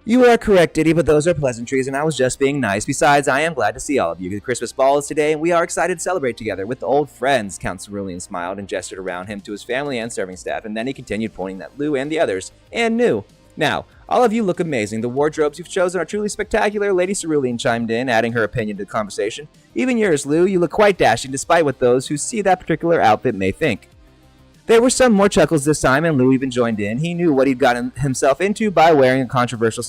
A: "You are correct, Diddy, but those are pleasantries, and I was just being nice. Besides, I am glad to see all of you. The Christmas ball is today, and we are excited to celebrate together with old friends." Count Cerulean smiled and gestured around him to his family and serving staff, and then he continued, pointing at Lou and the others, and new. "Now, all of you look amazing. The wardrobes you've chosen are truly spectacular." Lady Cerulean chimed in, adding her opinion to the conversation. "Even yours, Lou. You look quite dashing, despite what those who see that particular outfit may think." There were some more chuckles this time, and Lou even joined in. He knew what he'd gotten himself into by wearing a controversial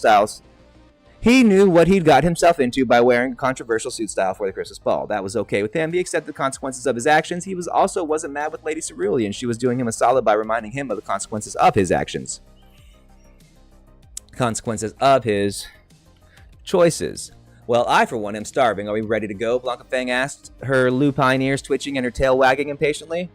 A: suit style for the Christmas ball. That was okay with him. He accepted the consequences of his actions. He wasn't mad with Lady Cerulean. She was doing him a solid by reminding him of the consequences of his actions. Consequences of his choices. "Well, I, for one, am starving. Are we ready to go?" Blanca Fang asked, her lupine ears twitching and her tail wagging impatiently.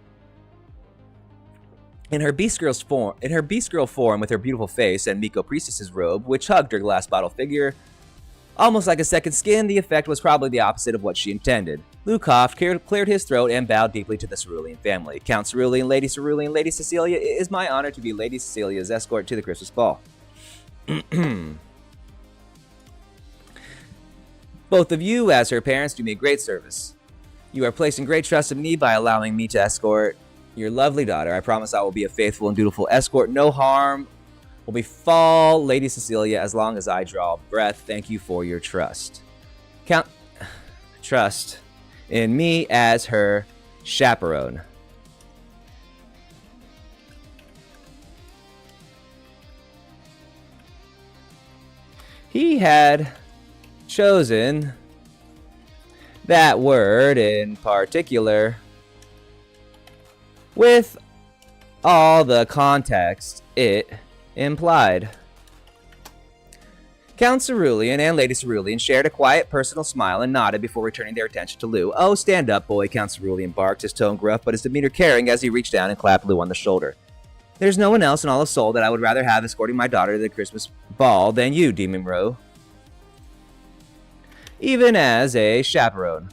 A: In her beast girl form, with her beautiful face and Miko Priestess's robe, which hugged her glass bottle figure, almost like a second skin, the effect was probably the opposite of what she intended. Lou coughed, cleared his throat, and bowed deeply to the Cerulean family. "Count Cerulean, Lady Cecilia, it is my honor to be Lady Cecilia's escort to the Christmas ball." "Both of you, as her parents, do me a great service. You are placing great trust in me by allowing me to escort your lovely daughter. I promise I will be a faithful and dutiful escort. No harm will befall Lady Cecilia as long as I draw breath. Thank you for your trust. Trust in me as her chaperone. He had chosen that word in particular with all the context it implied. Count Cerulean and Lady Cerulean shared a quiet personal smile and nodded before returning their attention to Lou. "Oh, stand up, boy," Count Cerulean barked, his tone gruff but his demeanor caring as he reached down and clapped Lou on the shoulder. "There's no one else in all of Seoul that I would rather have escorting my daughter to the Christmas ball than you, Demon Row. Even as a chaperone.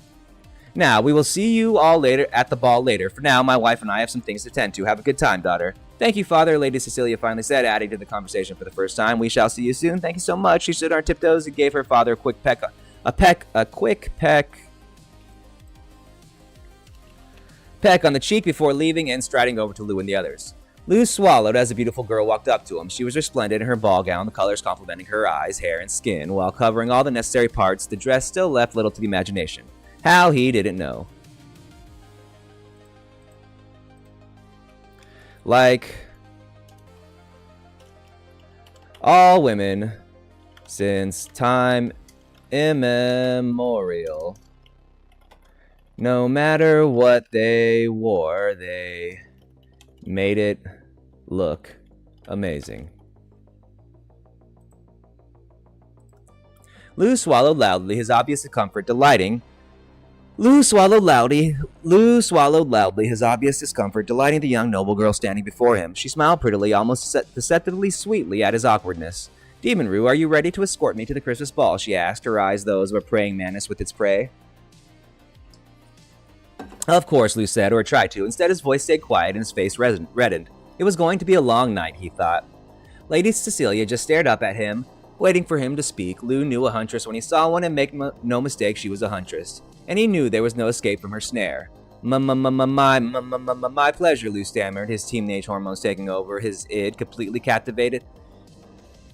A: Now, we will see you all later at the ball later. For now, my wife and I have some things to tend to. Have a good time, daughter." "Thank you, Father," Lady Cecilia finally said, adding to the conversation for the first time. "We shall see you soon. Thank you so much." She stood on her tiptoes and gave her father a quick peck on the cheek before leaving and striding over to Lou and the others. Lou swallowed as the beautiful girl walked up to him. She was resplendent in her ball gown, the colors complementing her eyes, hair, and skin. While covering all the necessary parts, the dress still left little to the imagination. How he didn't know. Like all women since time immemorial, no matter what they wore, they made it look amazing. Lou swallowed loudly, his obvious discomfort delighting the young noble girl standing before him. She smiled prettily, almost deceptively sweetly at his awkwardness. "Demon Rue, are you ready to escort me to the Christmas ball?" she asked, her eyes those of a praying mantis with its prey. "Of course," Lou said, or tried to. Instead, his voice stayed quiet and his face reddened. It was going to be a long night, he thought. Lady Cecilia just stared up at him, waiting for him to speak. Lou knew a huntress when he saw one, and make no mistake, she was a huntress. And he knew there was no escape from her snare. My pleasure," Lou stammered, his teenage hormones taking over, his id completely captivated.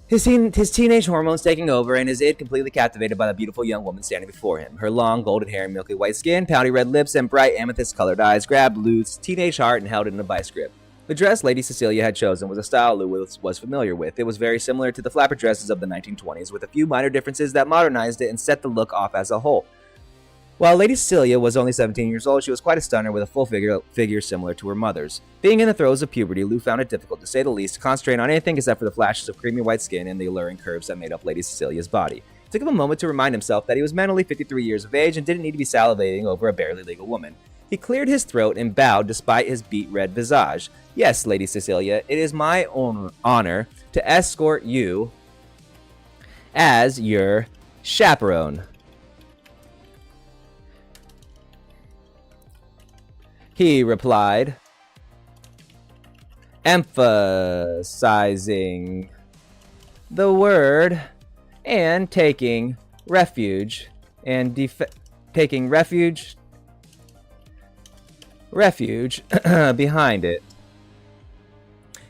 A: His teenage hormones taking over, and his id completely captivated by the beautiful young woman standing before him. Her long golden hair and milky white skin, pouty red lips, and bright amethyst-colored eyes grabbed Lou's teenage heart and held it in a vice grip. The dress Lady Cecilia had chosen was a style Lou was familiar with. It was very similar to the flapper dresses of the 1920s, with a few minor differences that modernized it and set the look off as a whole. While Lady Cecilia was only 17 years old, she was quite a stunner with a full figure similar to her mother's. Being in the throes of puberty, Lou found it difficult, to say the least, to concentrate on anything except for the flashes of creamy white skin and the alluring curves that made up Lady Cecilia's body. It took him a moment to remind himself that he was mentally 53 years of age and didn't need to be salivating over a barely legal woman. He cleared his throat and bowed despite his beet-red visage. "Yes, Lady Cecilia, it is my honor to escort you as your chaperone." He replied, emphasizing the word and taking refuge behind it.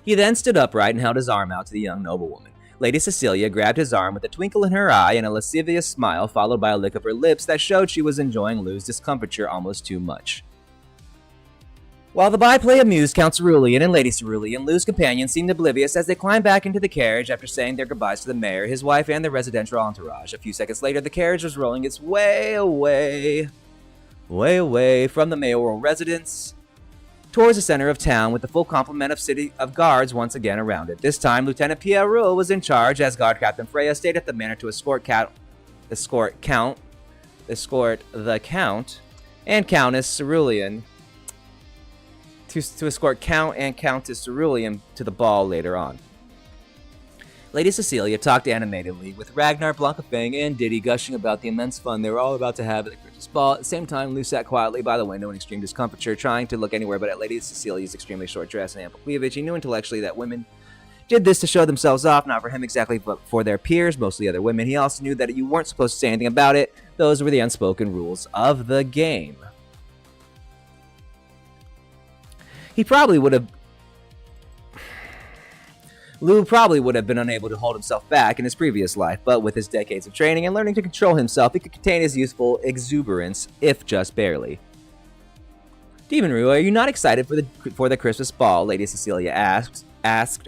A: He then stood upright and held his arm out to the young noblewoman. Lady Cecilia grabbed his arm with a twinkle in her eye and a lascivious smile, followed by a lick of her lips that showed she was enjoying Lou's discomfiture almost too much. While the byplay amused Count Cerulean and Lady Cerulean, Lou's companions seemed oblivious as they climbed back into the carriage after saying their goodbyes to the mayor, his wife, and the residential entourage. A few seconds later, the carriage was rolling its way away from the mayoral residence towards the center of town, with the full complement of guards once again around it. This time, Lieutenant Pierrot was in charge, as Guard Captain Freya stayed at the manor to escort the Count and Countess Cerulean to escort Count and Countess Cerulean to the ball later on. Lady Cecilia talked animatedly, with Ragnar, Blancafang, and Diddy gushing about the immense fun they were all about to have at the Christmas ball. At the same time, Lou sat quietly by the window in extreme discomfiture, trying to look anywhere but at Lady Cecilia's extremely short dress and ample cleavage. He knew intellectually that women did this to show themselves off, not for him exactly, but for their peers, mostly other women. He also knew that you weren't supposed to say anything about it. Those were the unspoken rules of the game. He probably would have... Lou probably would have been unable to hold himself back in his previous life, but with his decades of training and learning to control himself, he could contain his youthful exuberance, if just barely. Demon Rue, are you not excited for the Christmas ball? Lady Cecilia asked,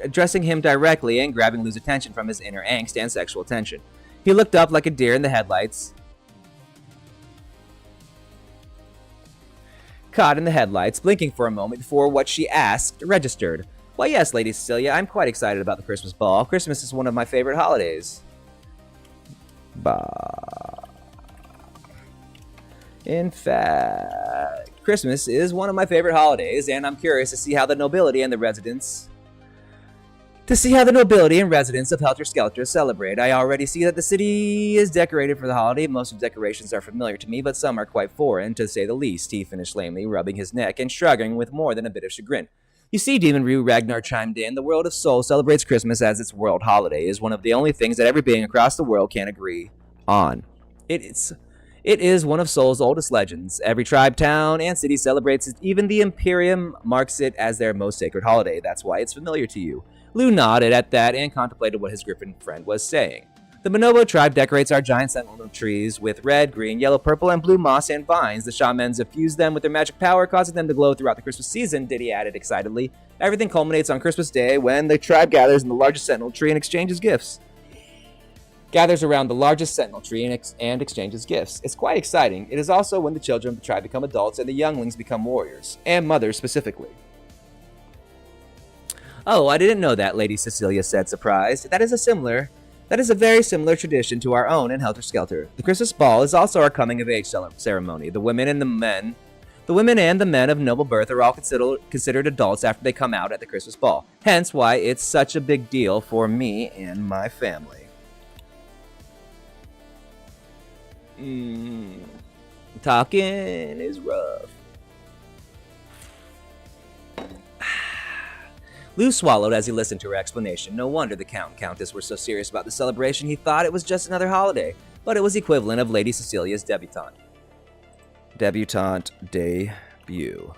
A: addressing him directly and grabbing Lou's attention from his inner angst and sexual tension. He looked up like a deer in the headlights. Caught in the headlights, blinking for a moment before what she asked registered. Why, yes, Lady Cecilia, I'm quite excited about the Christmas ball. Christmas is one of my favorite holidays. Bah. In fact, Christmas is one of my favorite holidays, and I'm curious to see how the nobility and residents of Helter Skelter celebrate. I already see that the city is decorated for the holiday. Most of the decorations are familiar to me, but some are quite foreign, to say the least, he finished lamely, rubbing his neck and shrugging with more than a bit of chagrin. You see, Demon Rue, Ragnar chimed in, the world of Soul celebrates Christmas as its world holiday. It is one of the only things that every being across the world can agree on. It is one of Soul's oldest legends. Every tribe, town, and city celebrates it. Even the Imperium marks it as their most sacred holiday. That's why it's familiar to you. Lou nodded at that and contemplated what his griffin friend was saying. The Bonobo tribe decorates our giant sentinel trees with red, green, yellow, purple, and blue moss and vines. The shamans infuse them with their magic power, causing them to glow throughout the Christmas season, Diddy added excitedly. Everything culminates on Christmas Day when the tribe gathers in the largest sentinel tree and exchanges gifts. Gathers around the largest sentinel tree and exchanges gifts. It's quite exciting. It is also when the children of the tribe become adults and the younglings become warriors, and mothers specifically. Oh, I didn't know that, Lady Cecilia said, surprised. That is a very similar tradition to our own in Helter Skelter. The Christmas ball is also our coming-of-age ceremony. The women and the men of noble birth are all considered adults after they come out at the Christmas ball. Hence why it's such a big deal for me and my family. Talking is rough. Lou swallowed as he listened to her explanation. No wonder the Count and Countess were so serious about the celebration. He thought it was just another holiday, but it was the equivalent of Lady Cecilia's debutante. Debutante debut.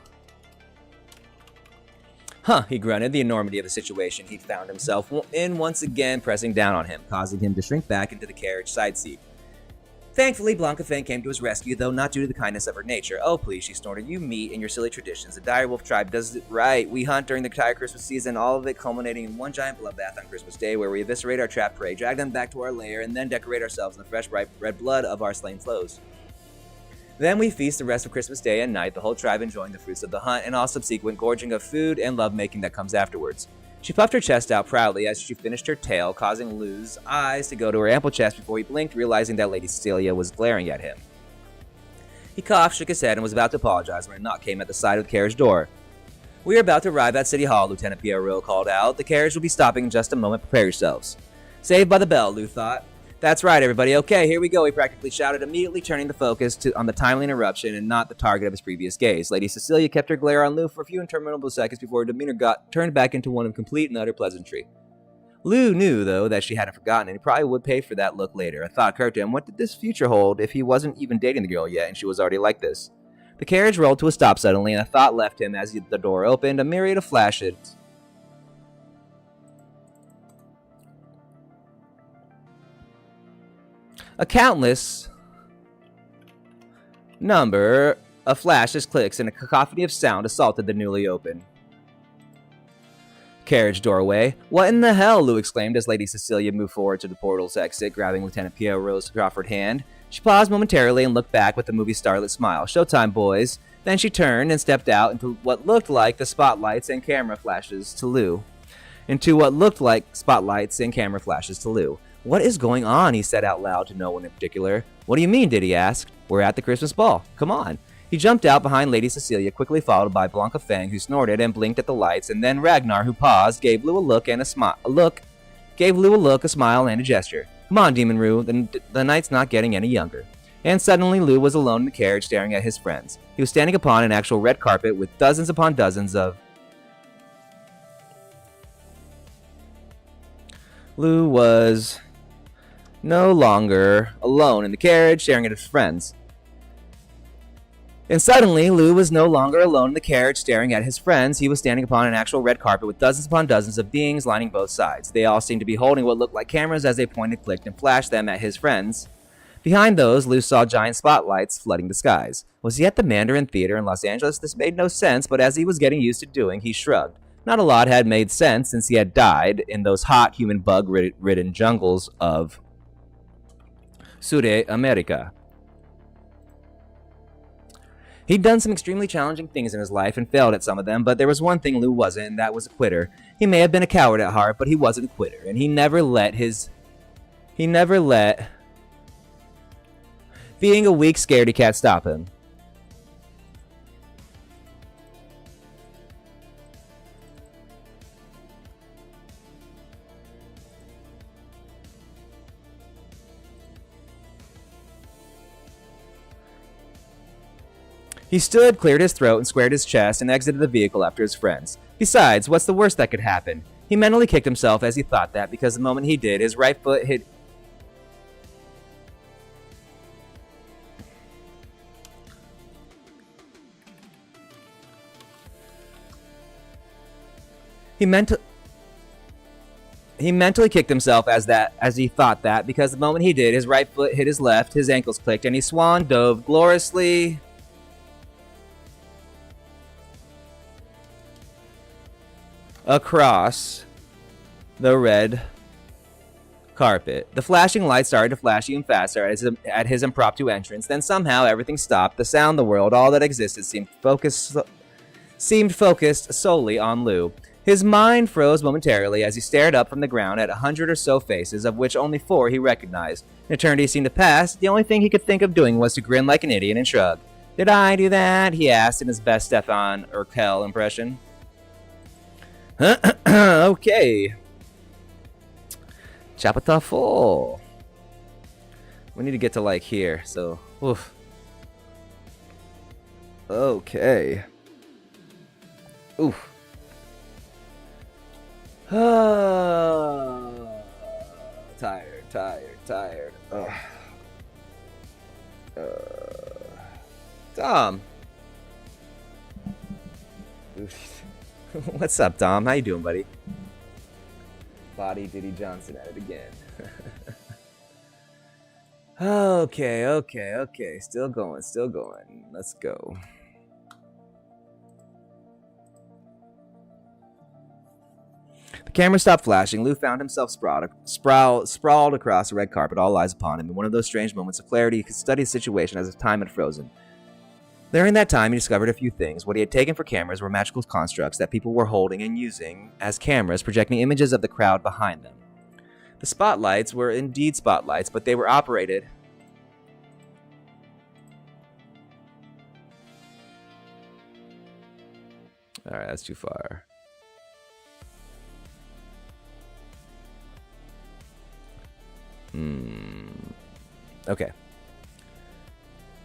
A: Huh, he grunted, the enormity of the situation he'd found himself in once again pressing down on him, causing him to shrink back into the carriage side seat. Thankfully, Blanca Fang came to his rescue, though not due to the kindness of her nature. Oh, please, she snorted. You meat and your silly traditions. The Direwolf tribe does it right. We hunt during the entire Christmas season, all of it culminating in one giant bloodbath on Christmas Day, where we eviscerate our trapped prey, drag them back to our lair, and then decorate ourselves in the fresh, bright red blood of our slain foes. Then we feast the rest of Christmas Day and night, the whole tribe enjoying the fruits of the hunt and all subsequent gorging of food and lovemaking that comes afterwards. She puffed her chest out proudly as she finished her tale, causing Lou's eyes to go to her ample chest before he blinked, realizing that Lady Cecilia was glaring at him. He coughed, shook his head, and was about to apologize when a knock came at the side of the carriage door. We are about to arrive at City Hall, Lieutenant Pierrot called out. The carriage will be stopping in just a moment. Prepare yourselves. Saved by the bell, Lou thought. That's right, everybody. Okay, here we go, he practically shouted, immediately turning the focus on the timely interruption and not the target of his previous gaze. Lady Cecilia kept her glare on Lou for a few interminable seconds before her demeanor turned back into one of complete and utter pleasantry. Lou knew, though, that she hadn't forgotten, and he probably would pay for that look later. A thought occurred to him. What did this future hold if he wasn't even dating the girl yet, and she was already like this? The carriage rolled to a stop suddenly, and a thought left him as the door opened. A myriad of flashes. A countless number of flashes, clicks, and a cacophony of sound assaulted the newly opened carriage doorway. What in the hell? Lou exclaimed as Lady Cecilia moved forward to the portal's exit, grabbing Lieutenant Pierrot's proffered hand. She paused momentarily and looked back with a movie starlit smile. Showtime, boys. Then she turned and stepped out into what looked like the spotlights and camera flashes to Lou. What is going on? He said out loud to no one in particular. What do you mean? Diddy asked. We're at the Christmas ball. Come on. He jumped out behind Lady Cecilia, quickly followed by Blanca Fang, who snorted and blinked at the lights, and then Ragnar, who paused, gave Lou a look, a smile, and a gesture. Come on, Demon Rue. The night's not getting any younger. And suddenly Lou was alone in the carriage, staring at his friends. He was standing upon an actual red carpet with dozens upon dozens of... Lou was no longer alone in the carriage, staring at his friends. And suddenly, Lou was no longer alone in the carriage staring at his friends. He was standing upon an actual red carpet with dozens upon dozens of beings lining both sides. They all seemed to be holding what looked like cameras as they pointed, clicked, and flashed them at his friends. Behind those, Lou saw giant spotlights flooding the skies. Was he at the Mandarin Theater in Los Angeles? This made no sense, but as he was getting used to doing, he shrugged. Not a lot had made sense since he had died in those hot, human bug-ridden jungles of Sudamerica. He'd done some extremely challenging things in his life and failed at some of them, but there was one thing Lou wasn't, and that was a quitter. He may have been a coward at heart, but he wasn't a quitter, and he never let being a weak, scaredy cat stop him. He stood, cleared his throat, and squared his chest, and exited the vehicle after his friends. Besides, what's the worst that could happen? He mentally kicked himself as he thought that, because the moment he did, his right foot hit... He mentally kicked himself as he thought that, because the moment he did, his right foot hit his left, his ankles clicked, and he swan dove gloriously across the red carpet. The flashing lights started to flash even faster at his impromptu entrance. Then somehow everything stopped. The sound, the world, all that existed seemed focused solely on Lou. His mind froze momentarily as he stared up from the ground at 100 or so faces, of which only 4 he recognized. An eternity seemed to pass. The only thing he could think of doing was to grin like an idiot and shrug. "Did I do that?" he asked in his best Stefan Urkel impression. Okay. Chapter 4. We need to get to like here, so oof. Okay. Oof. Tired. Dom. What's up, Dom? How you doing, buddy? Body Diddy Johnson at it again. Okay. Still going. Let's go. The camera stopped flashing. Lou found himself sprawled across the red carpet, all eyes upon him. In one of those strange moments of clarity, he could study the situation as if time had frozen. During that time, he discovered a few things. What he had taken for cameras were magical constructs that people were holding and using as cameras, projecting images of the crowd behind them. The spotlights were indeed spotlights, but they were operated Alright, that's too far. Okay.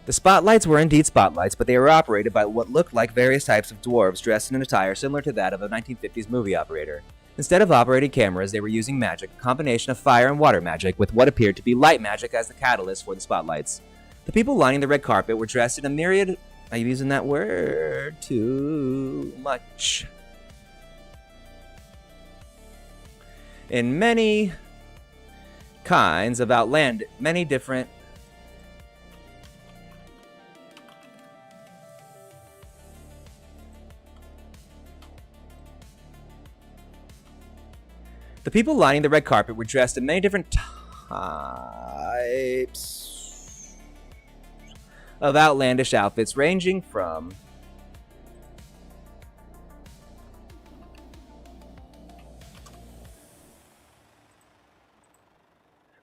A: The spotlights were indeed spotlights, but they were operated by what looked like various types of dwarves dressed in an attire similar to that of a 1950s movie operator. Instead of operating cameras, they were using magic, a combination of fire and water magic, with what appeared to be light magic as the catalyst for the spotlights. The people lining the red carpet were dressed in a myriad... I'm using that word too much. In many kinds of many different... The people lining the red carpet were dressed in many different types of outlandish outfits, ranging from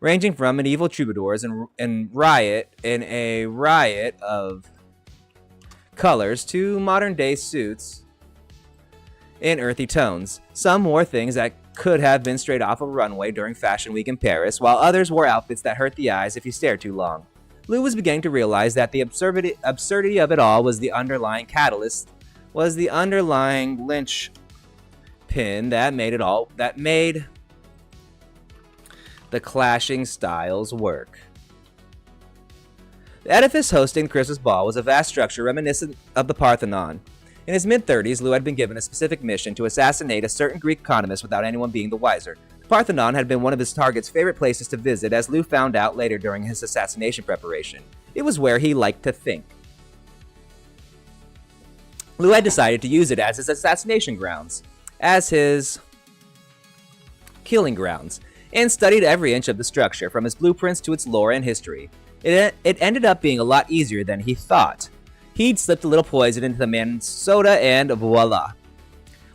A: medieval troubadours and a riot of colors to modern-day suits in earthy tones. Some wore things that could have been straight off of a runway during Fashion Week in Paris, while others wore outfits that hurt the eyes if you stared too long. Lou was beginning to realize that the absurdity of it all was the underlying catalyst, was the underlying linchpin that made the clashing styles work. The edifice hosting the Christmas ball was a vast structure reminiscent of the Parthenon. In his mid-30s, Lou had been given a specific mission to assassinate a certain Greek economist without anyone being the wiser. The Parthenon had been one of his target's favorite places to visit, as Lou found out later during his assassination preparation. It was where he liked to think. Lou had decided to use it as his assassination grounds, as his killing grounds, and studied every inch of the structure, from its blueprints to its lore and history. It ended up being a lot easier than he thought. He'd slipped a little poison into the man's soda and voila.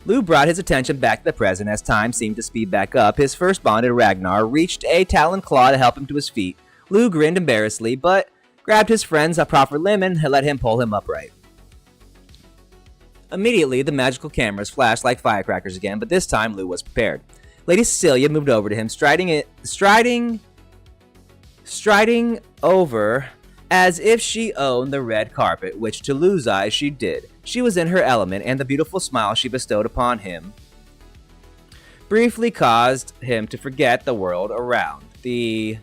A: Lou brought his attention back to the present as time seemed to speed back up. His first bonded Ragnar reached a taloned claw to help him to his feet. Lou grinned embarrassedly, but grabbed his friend's proffered limb and let him pull him upright. Immediately, the magical cameras flashed like firecrackers again, but this time Lou was prepared. Lady Cecilia moved over to him, striding over as if she owned the red carpet, which to Lou's eyes she did. She was in her element, and the beautiful smile she bestowed upon him briefly caused him to forget the world around them.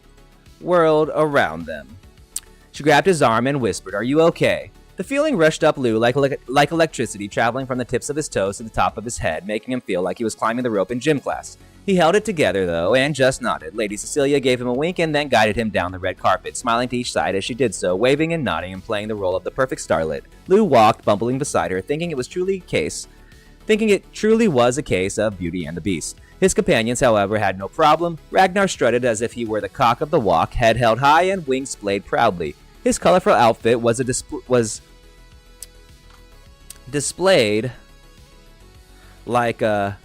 A: She grabbed his arm and whispered, "Are you okay?" The feeling rushed up Lou like electricity, traveling from the tips of his toes to the top of his head, making him feel like he was climbing the rope in gym class. He held it together, though, and just nodded. Lady Cecilia gave him a wink and then guided him down the red carpet, smiling to each side as she did so, waving and nodding and playing the role of the perfect starlet. Lou walked, bumbling beside her, thinking it truly was a case of Beauty and the Beast. His companions, however, had no problem. Ragnar strutted as if he were the cock of the walk, head held high and wings splayed proudly. His colorful outfit was displayed like a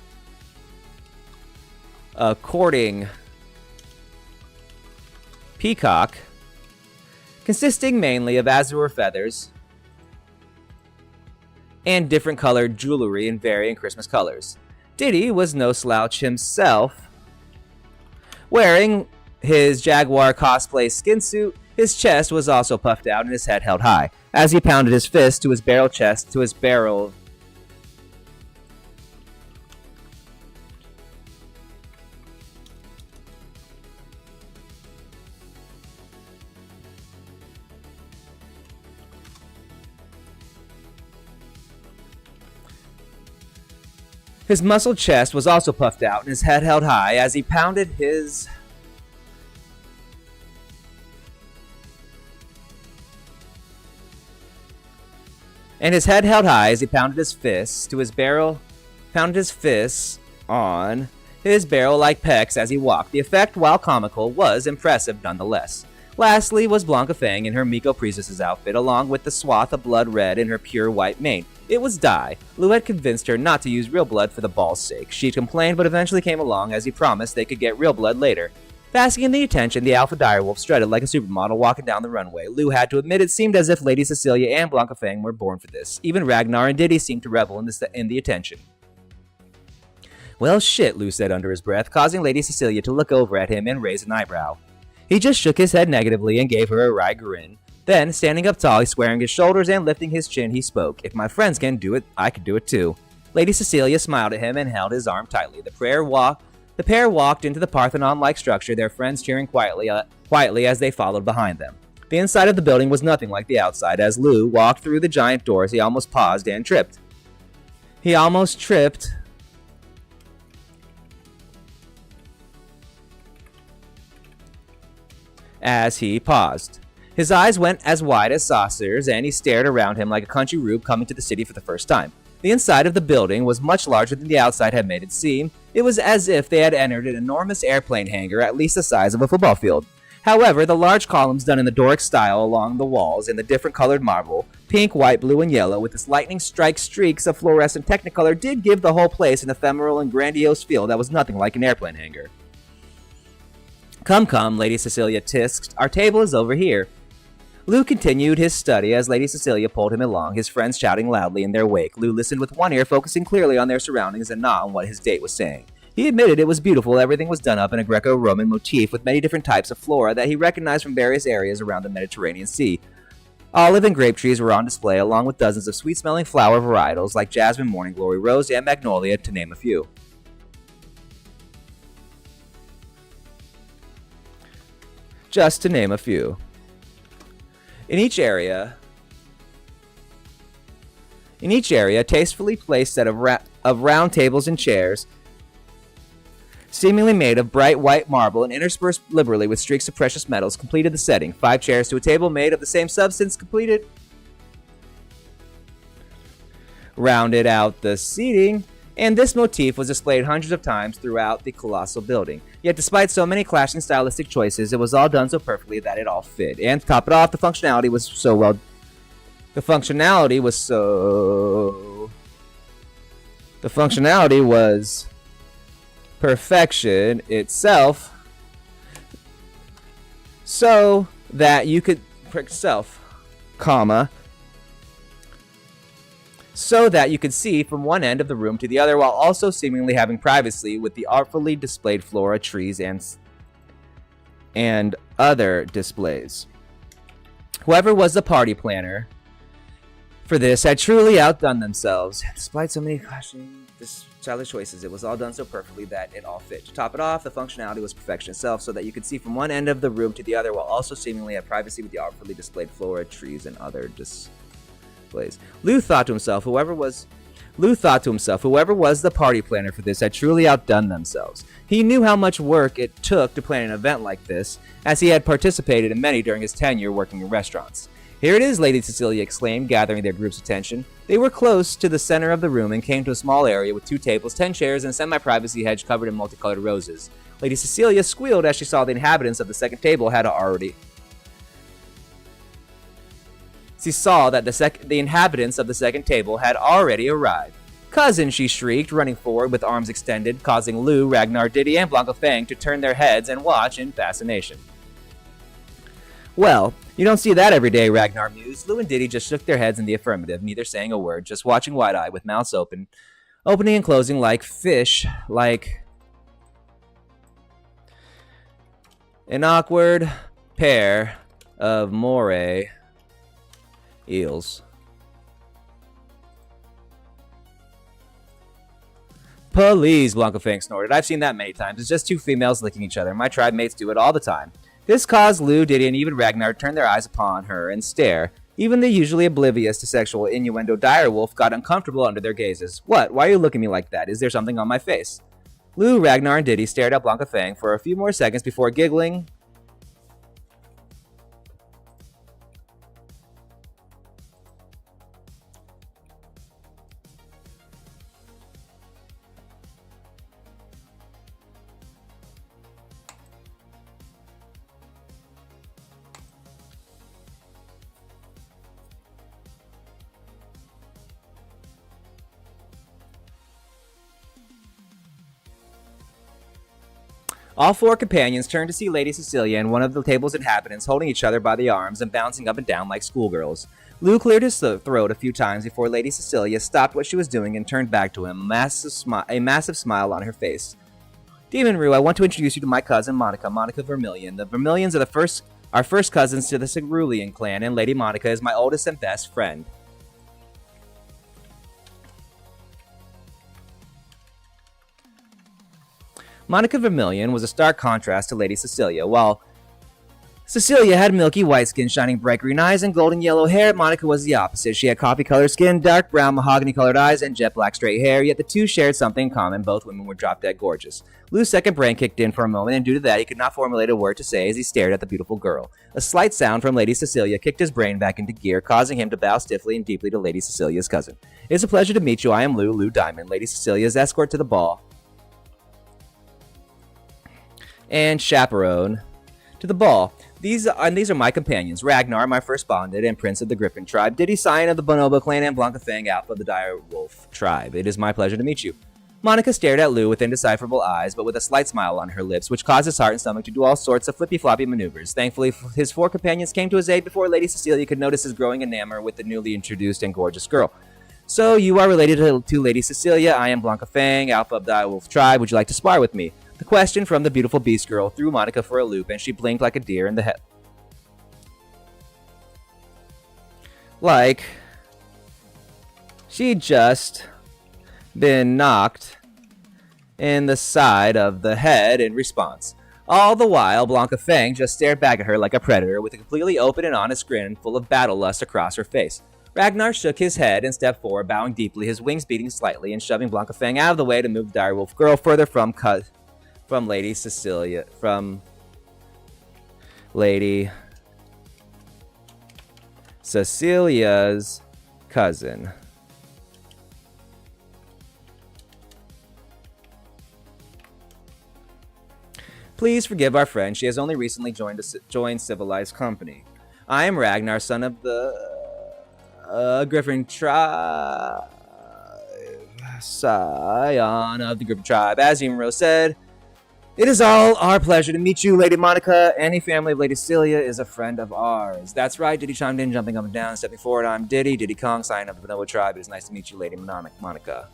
A: courting peacock, consisting mainly of azure feathers and different colored jewelry in varying Christmas colors. Diddy was no slouch himself, wearing his Jaguar cosplay skin suit. His chest was also puffed out and his head held high, as he pounded his fist to his barrel chest, to his barrel. His muscled chest was also puffed out and his head held high as he pounded his fists to his barrel, pounded his fists on his barrel-like pecs as he walked. The effect, while comical, was impressive nonetheless. Lastly was Blanca Fang in her Miko Priestess's outfit, along with the swath of blood red in her pure white mane. It was dye. Lou had convinced her not to use real blood for the ball's sake. She complained, but eventually came along as he promised they could get real blood later. Basking in the attention, the alpha direwolf strutted like a supermodel walking down the runway. Lou had to admit it seemed as if Lady Cecilia and Blanca Fang were born for this. Even Ragnar and Diddy seemed to revel in the attention. "Well, shit," Lou said under his breath, causing Lady Cecilia to look over at him and raise an eyebrow. He just shook his head negatively and gave her a wry grin. Then, standing up tall, squaring his shoulders and lifting his chin, he spoke. "If my friends can do it, I can do it too." Lady Cecilia smiled at him and held his arm tightly. The pair walked into the Parthenon-like structure, their friends cheering quietly as they followed behind them. The inside of the building was nothing like the outside. As Lou walked through the giant doors, he almost paused and tripped. As he paused. His eyes went as wide as saucers, and he stared around him like a country rube coming to the city for the first time. The inside of the building was much larger than the outside had made it seem. It was as if they had entered an enormous airplane hangar, at least the size of a football field. However, the large columns done in the Doric style along the walls in the different colored marble, pink, white, blue, and yellow, with its lightning strike streaks of fluorescent technicolor, did give the whole place an ephemeral and grandiose feel that was nothing like an airplane hangar. Come, Lady Cecilia tisked. "Our table is over here." Lou continued his study as Lady Cecilia pulled him along, his friends shouting loudly in their wake. Lou listened with one ear, focusing clearly on their surroundings and not on what his date was saying. He admitted it was beautiful. Everything was done up in a Greco-Roman motif with many different types of flora that he recognized from various areas around the Mediterranean Sea. Olive and grape trees were on display, along with dozens of sweet-smelling flower varietals like jasmine, morning glory, rose, and magnolia, to name a few. Just to name a few. In each area, a tastefully placed set of round tables and chairs, seemingly made of bright white marble and interspersed liberally with streaks of precious metals, completed the setting. 5 chairs to a table made of the same substance rounded out the seating, and this motif was displayed hundreds of times throughout the colossal building. Yet despite so many clashing stylistic choices, it was all done so perfectly that it all fit. And to top it off, the functionality was perfection itself, so that you could see from one end of the room to the other, while also seemingly having privacy with the artfully displayed flora, trees, and other displays. Whoever was the party planner for this had truly outdone themselves. Despite so many clashing stylish choices, it was all done so perfectly that it all fit. To top it off, the functionality was perfection itself, so that you could see from one end of the room to the other, while also seemingly have privacy with the artfully displayed flora, trees, and other displays. Lou thought to himself, whoever was the party planner for this had truly outdone themselves. He knew how much work it took to plan an event like this, as he had participated in many during his tenure working in restaurants. Here it is, Lady Cecilia exclaimed, gathering their group's attention. They were close to the center of the room and came to a small area with 2 tables, 10 chairs, and a semi-privacy hedge covered in multicolored roses. Lady Cecilia squealed as she saw the inhabitants of the second table had already... She saw that the inhabitants of the second table had already arrived. "Cousin," she shrieked, running forward with arms extended, causing Lou, Ragnar, Diddy, and Blanca Fang to turn their heads and watch in fascination. "Well, you don't see that every day," Ragnar mused. Lou and Diddy just shook their heads in the affirmative, neither saying a word, just watching wide-eyed with mouths opening and closing like fish, like an awkward pair of moray eels. "Please," Blanca Fang snorted. "I've seen that many times. It's just 2 females licking each other. My tribe mates do it all the time." This caused Lou, Diddy, and even Ragnar to turn their eyes upon her and stare. Even the usually oblivious to sexual innuendo direwolf got uncomfortable under their gazes. "What? Why are you looking at me like that? Is there something on my face?" Lou, Ragnar, and Diddy stared at Blanca Fang for a few more seconds before giggling. All 4 companions turned to see Lady Cecilia and one of the table's inhabitants holding each other by the arms and bouncing up and down like schoolgirls. Lou cleared his throat a few times before Lady Cecilia stopped what she was doing and turned back to him, a massive smile on her face. "Demon Rue, I want to introduce you to my cousin Monica Vermilion. The Vermilions are our first cousins to the Cerulean clan, and Lady Monica is my oldest and best friend." Monica Vermilion was a stark contrast to Lady Cecilia. While Cecilia had milky white skin, shining bright green eyes, and golden yellow hair, Monica was the opposite. She had coffee-colored skin, dark brown mahogany-colored eyes, and jet black straight hair, yet the two shared something in common. Both women were drop-dead gorgeous. Lou's second brain kicked in for a moment, and due to that, he could not formulate a word to say as he stared at the beautiful girl. A slight sound from Lady Cecilia kicked his brain back into gear, causing him to bow stiffly and deeply to Lady Cecilia's cousin. "It's a pleasure to meet you. I am Lou Diamond, Lady Cecilia's escort to the ball and chaperone to the ball. These are my companions, Ragnar, my first bonded, and Prince of the Griffin tribe, Diddy, Scion of the Bonobo clan, and Blanca Fang, Alpha of the Dire Wolf tribe. It is my pleasure to meet you." Monica stared at Lou with indecipherable eyes, but with a slight smile on her lips, which caused his heart and stomach to do all sorts of flippy-floppy maneuvers. Thankfully, his 4 companions came to his aid before Lady Cecilia could notice his growing enamor with the newly introduced and gorgeous girl. "So, you are related to Lady Cecilia. I am Blanca Fang, Alpha of the Dire Wolf tribe. Would you like to spar with me?" The question from the beautiful beast girl threw Monica for a loop, and she blinked like a deer in the head. Like she'd just been knocked in the side of the head in response. All the while, Blanca Fang just stared back at her like a predator with a completely open and honest grin full of battle lust across her face. Ragnar shook his head and stepped forward, bowing deeply, his wings beating slightly and shoving Blanca Fang out of the way to move the direwolf girl further from Lady Cecilia's cousin. Please forgive our friend. She has only recently joined civilized company. I am Ragnar, son of the Griffin tribe. Scion of the Griffin tribe. As Imro said, it is all our pleasure to meet you, Lady Monica. Any family of Lady Celia is a friend of ours. That's right, Diddy chimed in, jumping up and down, stepping forward. I'm Diddy Kong, Scion of the Vanilla tribe. It is nice to meet you, Lady Monica.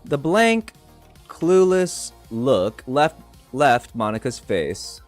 A: The blank, clueless look left Monica's face.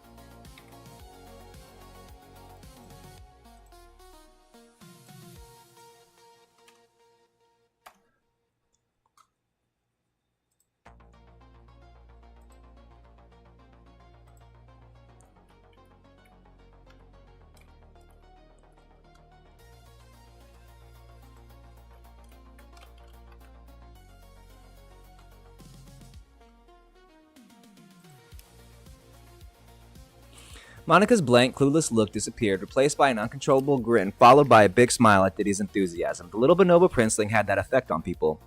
A: Monica's blank, clueless look disappeared, replaced by an uncontrollable grin, followed by a big smile at Diddy's enthusiasm. The little bonobo princeling had that effect on people.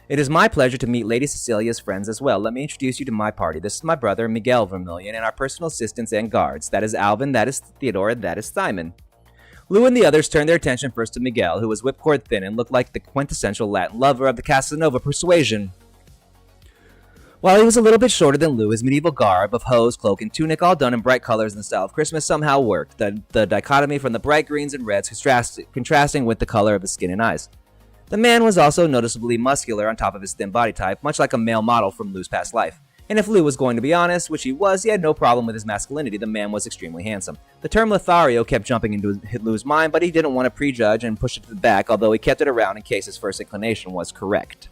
A: It is my pleasure to meet Lady Cecilia's friends as well. Let me introduce you to my party. This is my brother, Miguel Vermillion, and our personal assistants and guards. That is Alvin, that is Theodore, that is Simon. Lou and the others turned their attention first to Miguel, who was whipcord thin and looked like the quintessential Latin lover of the Casanova persuasion. While he was a little bit shorter than Lou, his medieval garb of hose, cloak, and tunic, all done in bright colors in the style of Christmas, somehow worked, the dichotomy from the bright greens and reds contrasting with the color of his skin and eyes. The man was also noticeably muscular on top of his thin body type, much like a male model from Lou's past life. And if Lou was going to be honest, which he was, he had no problem with his masculinity. The man was extremely handsome. The term Lothario kept jumping into Lou's mind, but he didn't want to prejudge and push it to the back, although he kept it around in case his first inclination was correct.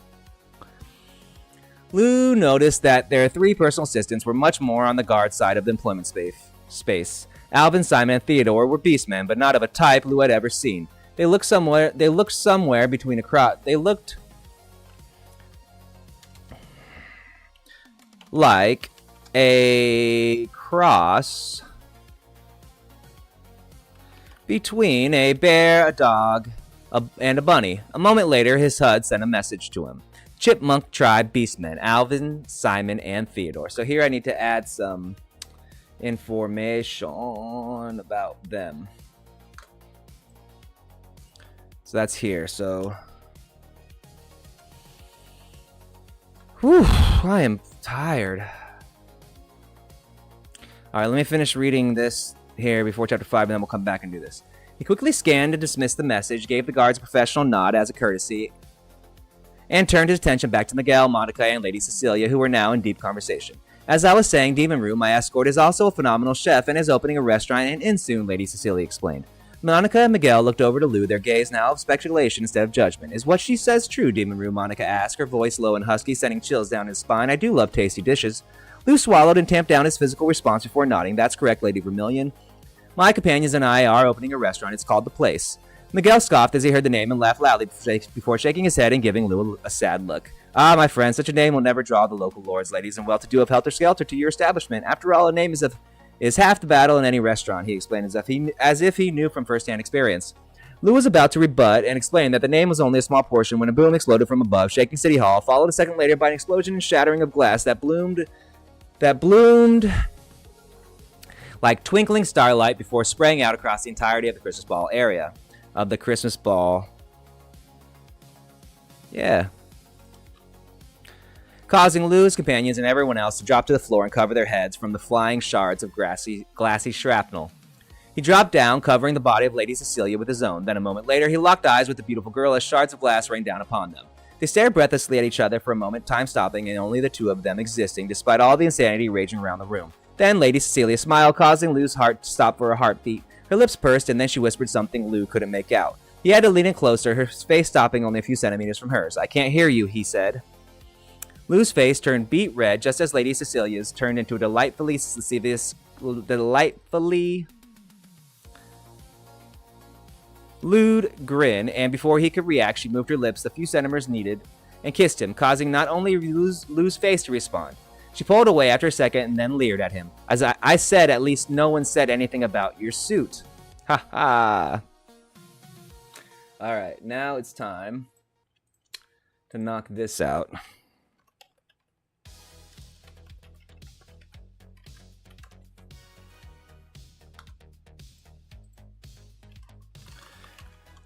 A: Lou noticed that their three personal assistants were much more on the guard side of the employment space. Alvin, Simon, and Theodore were beastmen, but not of a type Lou had ever seen. They looked somewhere between a cross. They looked like a cross between a bear, a dog, and a bunny. A moment later, his HUD sent a message to him. Chipmunk Tribe Beastmen, Alvin, Simon, and Theodore. So here I need to add some information about them. So that's here. So, whew, I am tired. All right, let me finish reading this here before chapter 5, and then we'll come back and do this. He quickly scanned and dismissed the message, gave the guards a professional nod as a courtesy, and turned his attention back to Miguel, Monica, and Lady Cecilia, who were now in deep conversation. As I was saying, Demon Rue, my escort, is also a phenomenal chef and is opening a restaurant and inn soon, Lady Cecilia explained. Monica and Miguel looked over to Lou, their gaze now of speculation instead of judgment. Is what she says true, Demon Rue? Monica asked, her voice low and husky, sending chills down his spine. I do love tasty dishes. Lou swallowed and tamped down his physical response before nodding. That's correct, Lady Vermillion. My companions and I are opening a restaurant. It's called The Place. Miguel scoffed as he heard the name and laughed loudly before shaking his head and giving Lou a sad look. Ah, my friend, such a name will never draw the local lords, ladies, and well-to-do of helter-skelter to your establishment. After all, a name is half the battle in any restaurant, he explained as if he knew from first-hand experience. Lou was about to rebut and explain that the name was only a small portion when a boom exploded from above, shaking City Hall, followed a second later by an explosion and shattering of glass that bloomed like twinkling starlight before spraying out across the entirety of the Christmas ball area. Causing Lou, his companions, and everyone else to drop to the floor and cover their heads from the flying shards of glassy shrapnel. He dropped down, covering the body of Lady Cecilia with his own. Then a moment later, he locked eyes with the beautiful girl as shards of glass rained down upon them. They stared breathlessly at each other for a moment, time stopping and only the two of them existing, despite all the insanity raging around the room. Then Lady Cecilia smiled, causing Lou's heart to stop for a heartbeat. Her lips pursed, and then she whispered something Lou couldn't make out. He had to lean in closer, her face stopping only a few centimeters from hers. "I can't hear you," he said. Lou's face turned beet red, just as Lady Cecilia's turned into a delightfully lewd grin, and before he could react, she moved her lips the few centimeters needed and kissed him, causing not only Lou's face to respond. She pulled away after a second and then leered at him. "As I said, at least no one said anything about your suit." Ha ha. Alright, now it's time to knock this out.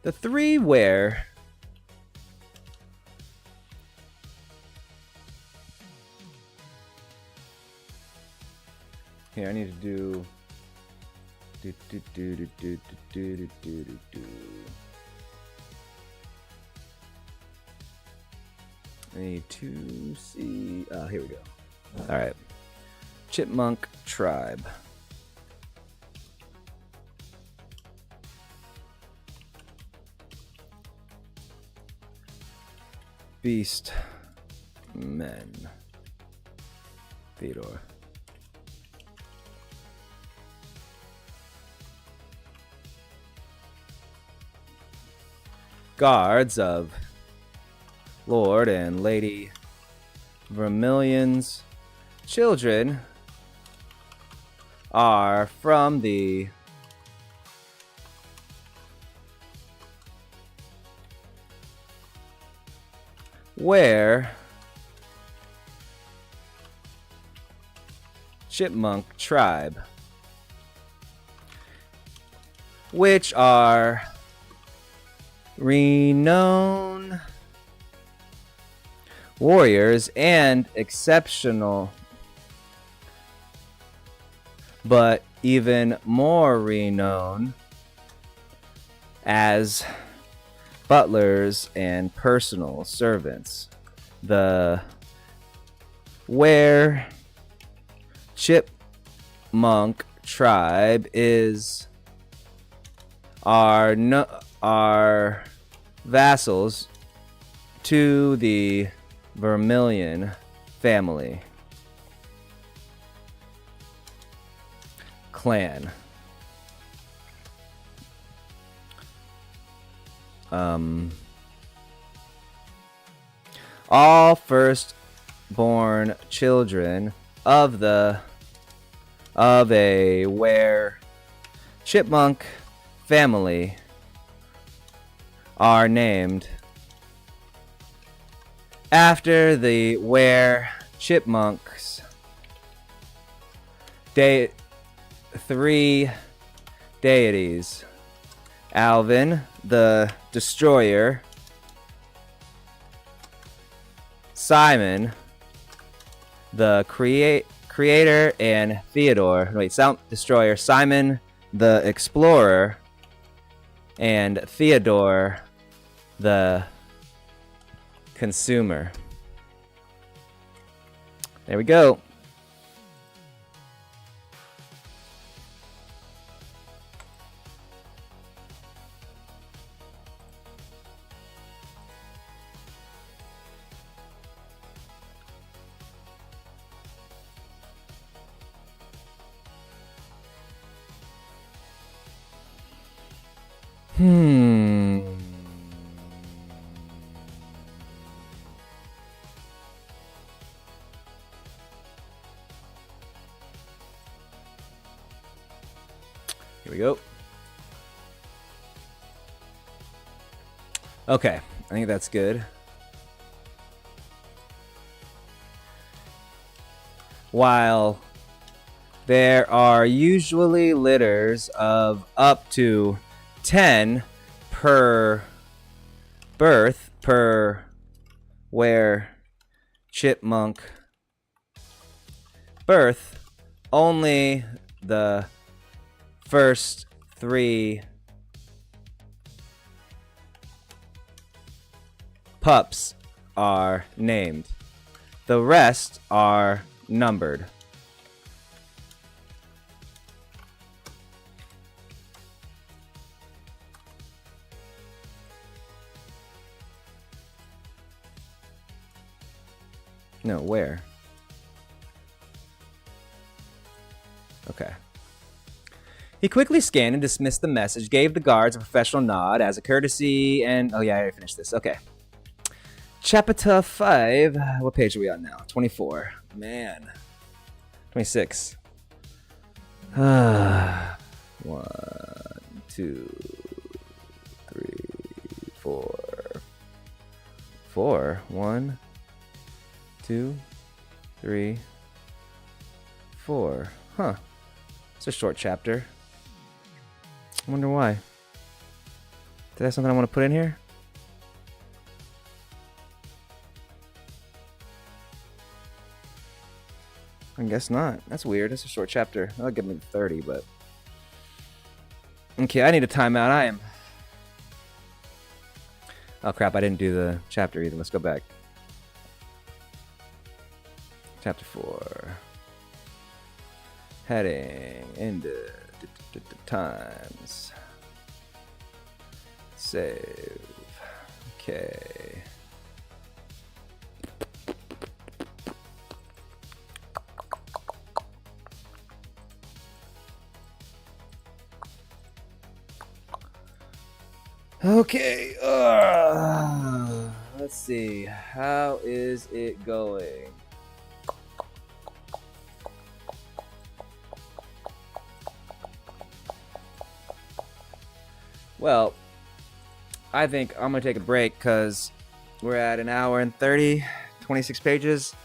A: The three where here I need to do I need to see here we go. All right. Chipmunk tribe. Beast men. Theodore. Guards of Lord and Lady Vermilion's children are from the where Chipmunk tribe, which are renowned warriors and exceptional, but even more renowned as butlers and personal servants. The where Chipmunk tribe is are vassals to the Vermilion family clan. All firstborn children of a were Chipmunk family are named after the were Chipmunks. Three deities: Alvin the Destroyer, Simon the Creator, and Destroyer, Simon the Explorer, and Theodore the Consumer. There we go. Here we go. Okay, I think that's good. While there are usually litters of up to 10 per birth per where Chipmunk birth, only the first 3 pups are named. The rest are numbered. No, where? Okay. He quickly scanned and dismissed the message, gave the guards a professional nod as a courtesy, and... Oh, yeah, I already finished this. Okay. Chapter 5. What page are we on now? 24. Man. 26. 1, 2, 3, 4. 4. 1, 2, 3, 4. Huh. It's a short chapter. I wonder why. Did I have something I want to put in here? I guess not. That's weird. It's a short chapter. I'll give me 30, but... Okay, I need a timeout. I am... Oh, crap. I didn't do the chapter either. Let's go back. Chapter 4. Heading into times. Save. Okay. Okay. Let's see. How is it going? Well, I think I'm going to take a break because we're at an hour and 30, 26 pages.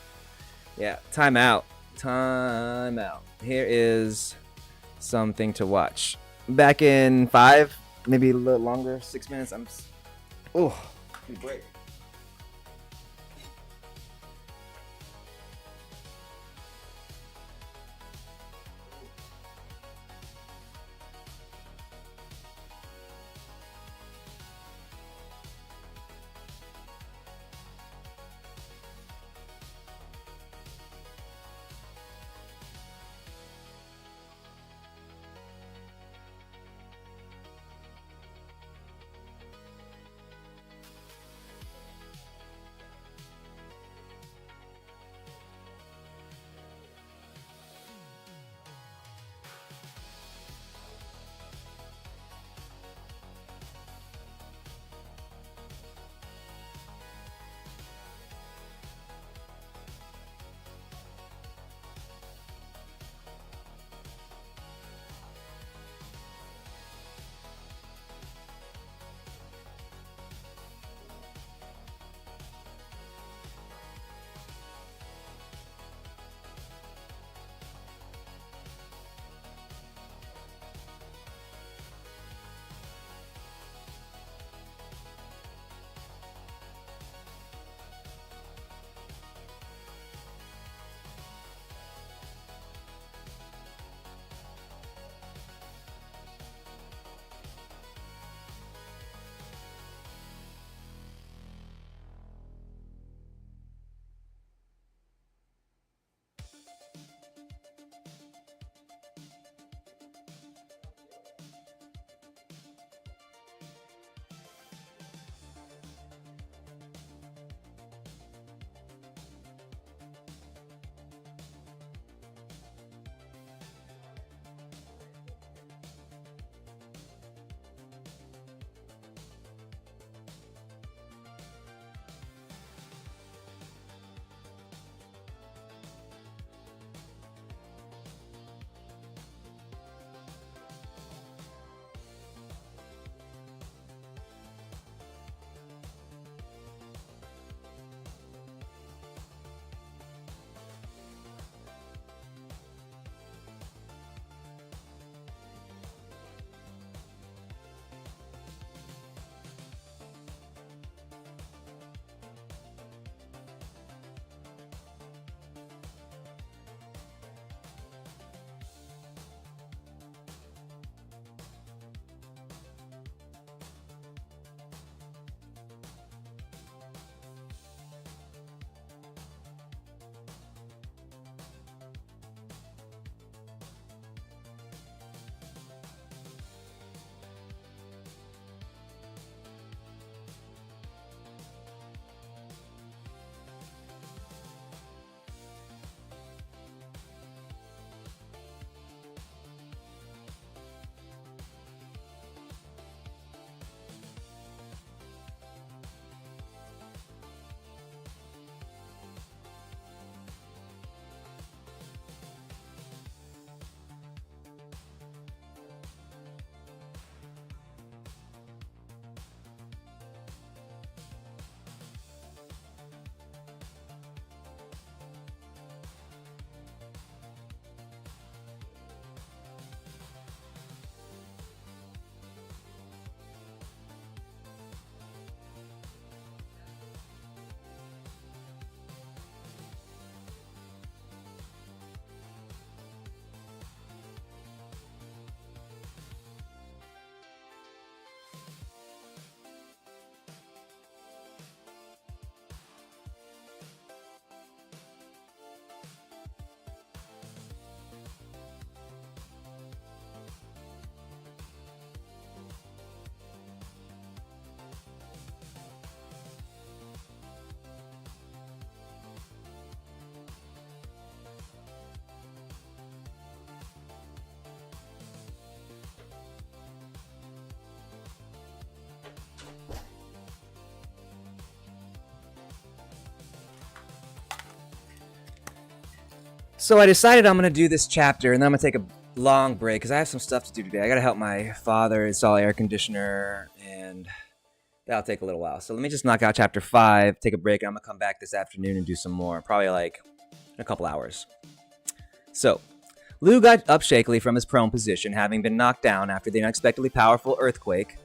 A: Yeah, time out. Time out. Here is something to watch. Back in 5, maybe a little longer, 6 minutes. Oh, break. So I decided I'm going to do this chapter, and then I'm going to take a long break, because I have some stuff to do today. I got to help my father install an air conditioner, and that'll take a little while. So let me just knock out chapter 5, take a break, and I'm going to come back this afternoon and do some more, probably like in a couple hours. So, Lou got up shakily from his prone position, having been knocked down after the unexpectedly powerful earthquake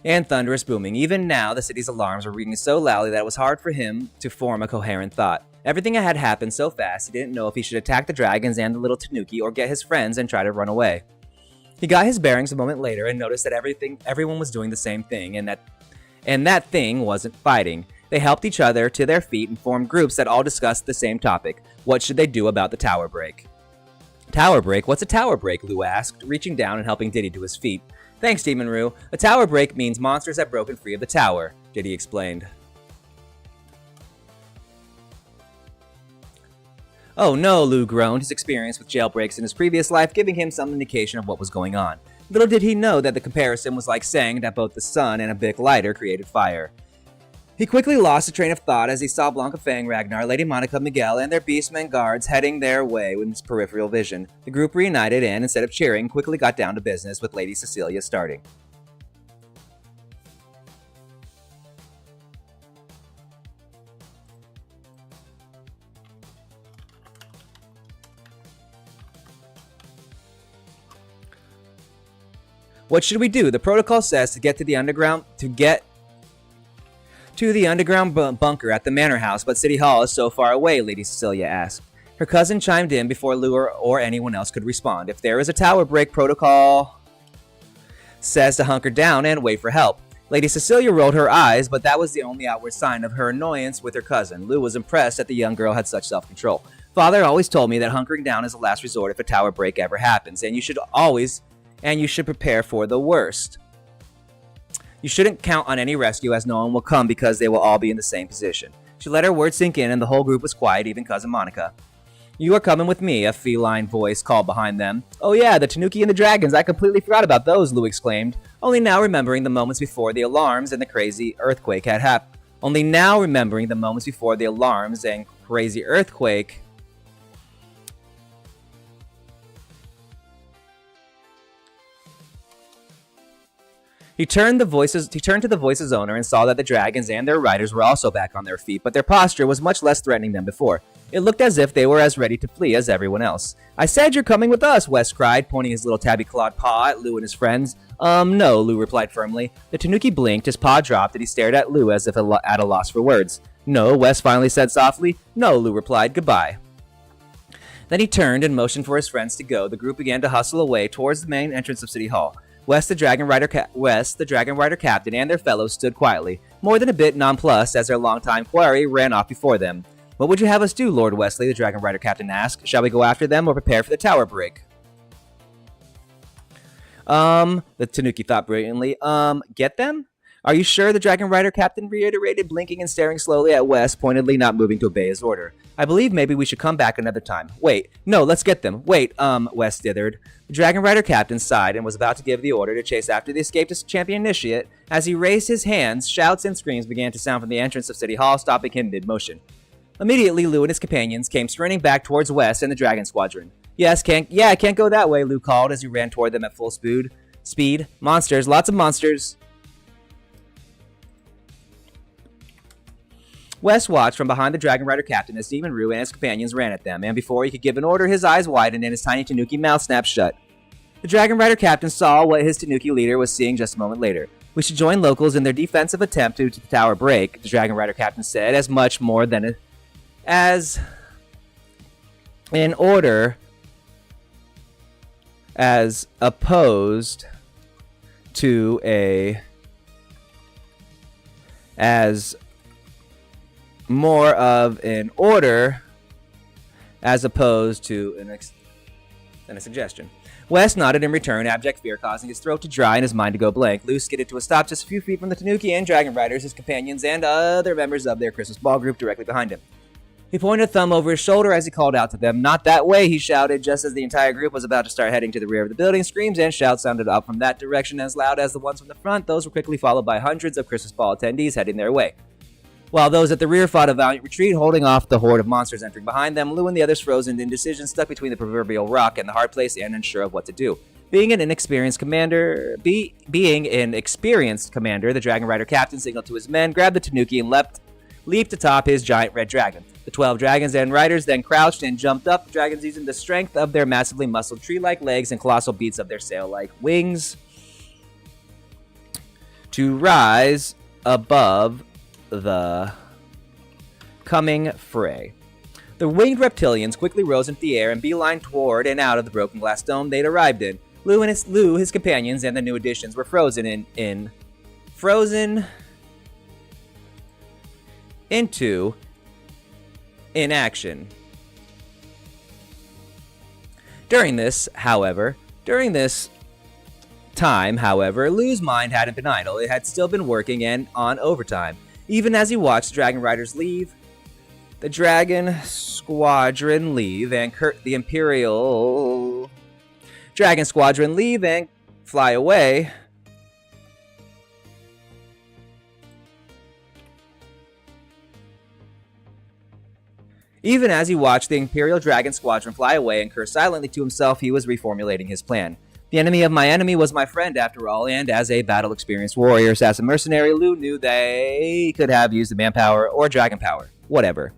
A: and thunderous booming. Even now, the city's alarms were ringing so loudly that it was hard for him to form a coherent thought. Everything had happened so fast, he didn't know if he should attack the dragons and the little tanuki or get his friends and try to run away. He got his bearings a moment later and noticed that everyone was doing the same thing, and that thing wasn't fighting. They helped each other to their feet and formed groups that all discussed the same topic. What should they do about the tower break? Tower break? What's a tower break? Lou asked, reaching down and helping Diddy to his feet. Thanks, Demon Rue. A tower break means monsters have broken free of the tower, Diddy explained. Oh no, Lou groaned, his experience with jailbreaks in his previous life giving him some indication of what was going on. Little did he know that the comparison was like saying that both the sun and a big lighter created fire. He quickly lost a train of thought as he saw Blanca Fang, Ragnar, Lady Monica, Miguel, and their beastmen guards heading their way with his peripheral vision. The group reunited and, instead of cheering, quickly got down to business, with Lady Cecilia starting. What should we do? The protocol says to get to the underground bunker at the manor house, but City Hall is so far away, Lady Cecilia asked. Her cousin chimed in before Lou or anyone else could respond. If there is a tower break, protocol says to hunker down and wait for help. Lady Cecilia rolled her eyes, but that was the only outward sign of her annoyance with her cousin. Lou was impressed that the young girl had such self-control. Father always told me that hunkering down is a last resort if a tower break ever happens, and you should prepare for the worst. You shouldn't count on any rescue, as no one will come because they will all be in the same position. She let her words sink in, and the whole group was quiet, even Cousin Monica. You are coming with me, a feline voice called behind them. Oh yeah, the Tanuki and the dragons, I completely forgot about those, Lou exclaimed, only now remembering the moments before the alarms and the crazy earthquake had happened. He turned to the voice's owner and saw that the dragons and their riders were also back on their feet, but their posture was much less threatening than before. It looked as if they were as ready to flee as everyone else. I said you're coming with us, Wes cried, pointing his little tabby-clawed paw at Lou and his friends. No, Lou replied firmly. The Tanuki blinked, his paw dropped, and he stared at Lou as if at a loss for words. No, Wes finally said softly. No, Lou replied. Goodbye. Then he turned and motioned for his friends to go. The group began to hustle away towards the main entrance of City Hall. Wes, the Dragon Rider captain, and their fellows stood quietly, more than a bit nonplussed as their longtime quarry ran off before them. What would you have us do, Lord Wesley? The Dragon Rider captain asked. Shall we go after them or prepare for the tower break? The Tanuki thought brilliantly. Get them? Are you sure? The Dragon Rider captain reiterated, blinking and staring slowly at Wes, pointedly not moving to obey his order. I believe maybe we should come back another time. Wait, no, let's get them. Wait, Wes dithered. The Dragon Rider captain sighed and was about to give the order to chase after the escaped champion initiate. As he raised his hands, shouts and screams began to sound from the entrance of City Hall, stopping him mid-motion. Immediately, Lou and his companions came sprinting back towards Wes and the Dragon Squadron. I can't go that way, Lou called as he ran toward them at full speed. Monsters, lots of monsters. Wes watched from behind the Dragon Rider captain as Demon Rue and his companions ran at them, and before he could give an order, his eyes widened and his tiny Tanuki mouth snapped shut. The Dragon Rider captain saw what his Tanuki leader was seeing just a moment later. We should join locals in their defensive attempt to the tower break, the Dragon Rider captain said, as much more than as in order as opposed to as more of an order as opposed to a suggestion. Wes nodded in return, abject fear causing his throat to dry and his mind to go blank. Lou skidded to a stop just a few feet from the Tanuki and Dragon Riders, his companions, and other members of their Christmas ball group directly behind him. He pointed a thumb over his shoulder as he called out to them. "Not that way," he shouted, just as the entire group was about to start heading to the rear of the building. Screams and shouts sounded up from that direction as loud as the ones from the front. Those were quickly followed by hundreds of Christmas ball attendees heading their way. While those at the rear fought a valiant retreat, holding off the horde of monsters entering behind them, Lou and the others froze in indecision, stuck between the proverbial rock and the hard place and unsure of what to do. Being an experienced commander, the Dragon Rider captain signaled to his men, grabbed the Tanuki, and leaped atop his giant red dragon. The 12 dragons and riders then crouched and jumped up, the dragons using the strength of their massively muscled tree-like legs and colossal beats of their sail-like wings to rise above the coming fray. The winged reptilians quickly rose into the air and beelined toward and out of the broken glass dome they'd arrived in. Lou, his companions, and the new additions were frozen into inaction. During this time, Lou's mind hadn't been idle. It had still been working and on overtime. Even as he watched the Dragon Riders leave, the Dragon Squadron leave, and the Imperial Dragon Squadron leave and fly away, Even as he watched the Imperial Dragon Squadron fly away and curse silently to himself, he was reformulating his plan. The enemy of my enemy was my friend, after all, and as a battle-experienced warrior, assassin, mercenary, Lou knew they could have used the manpower or dragon power. Whatever.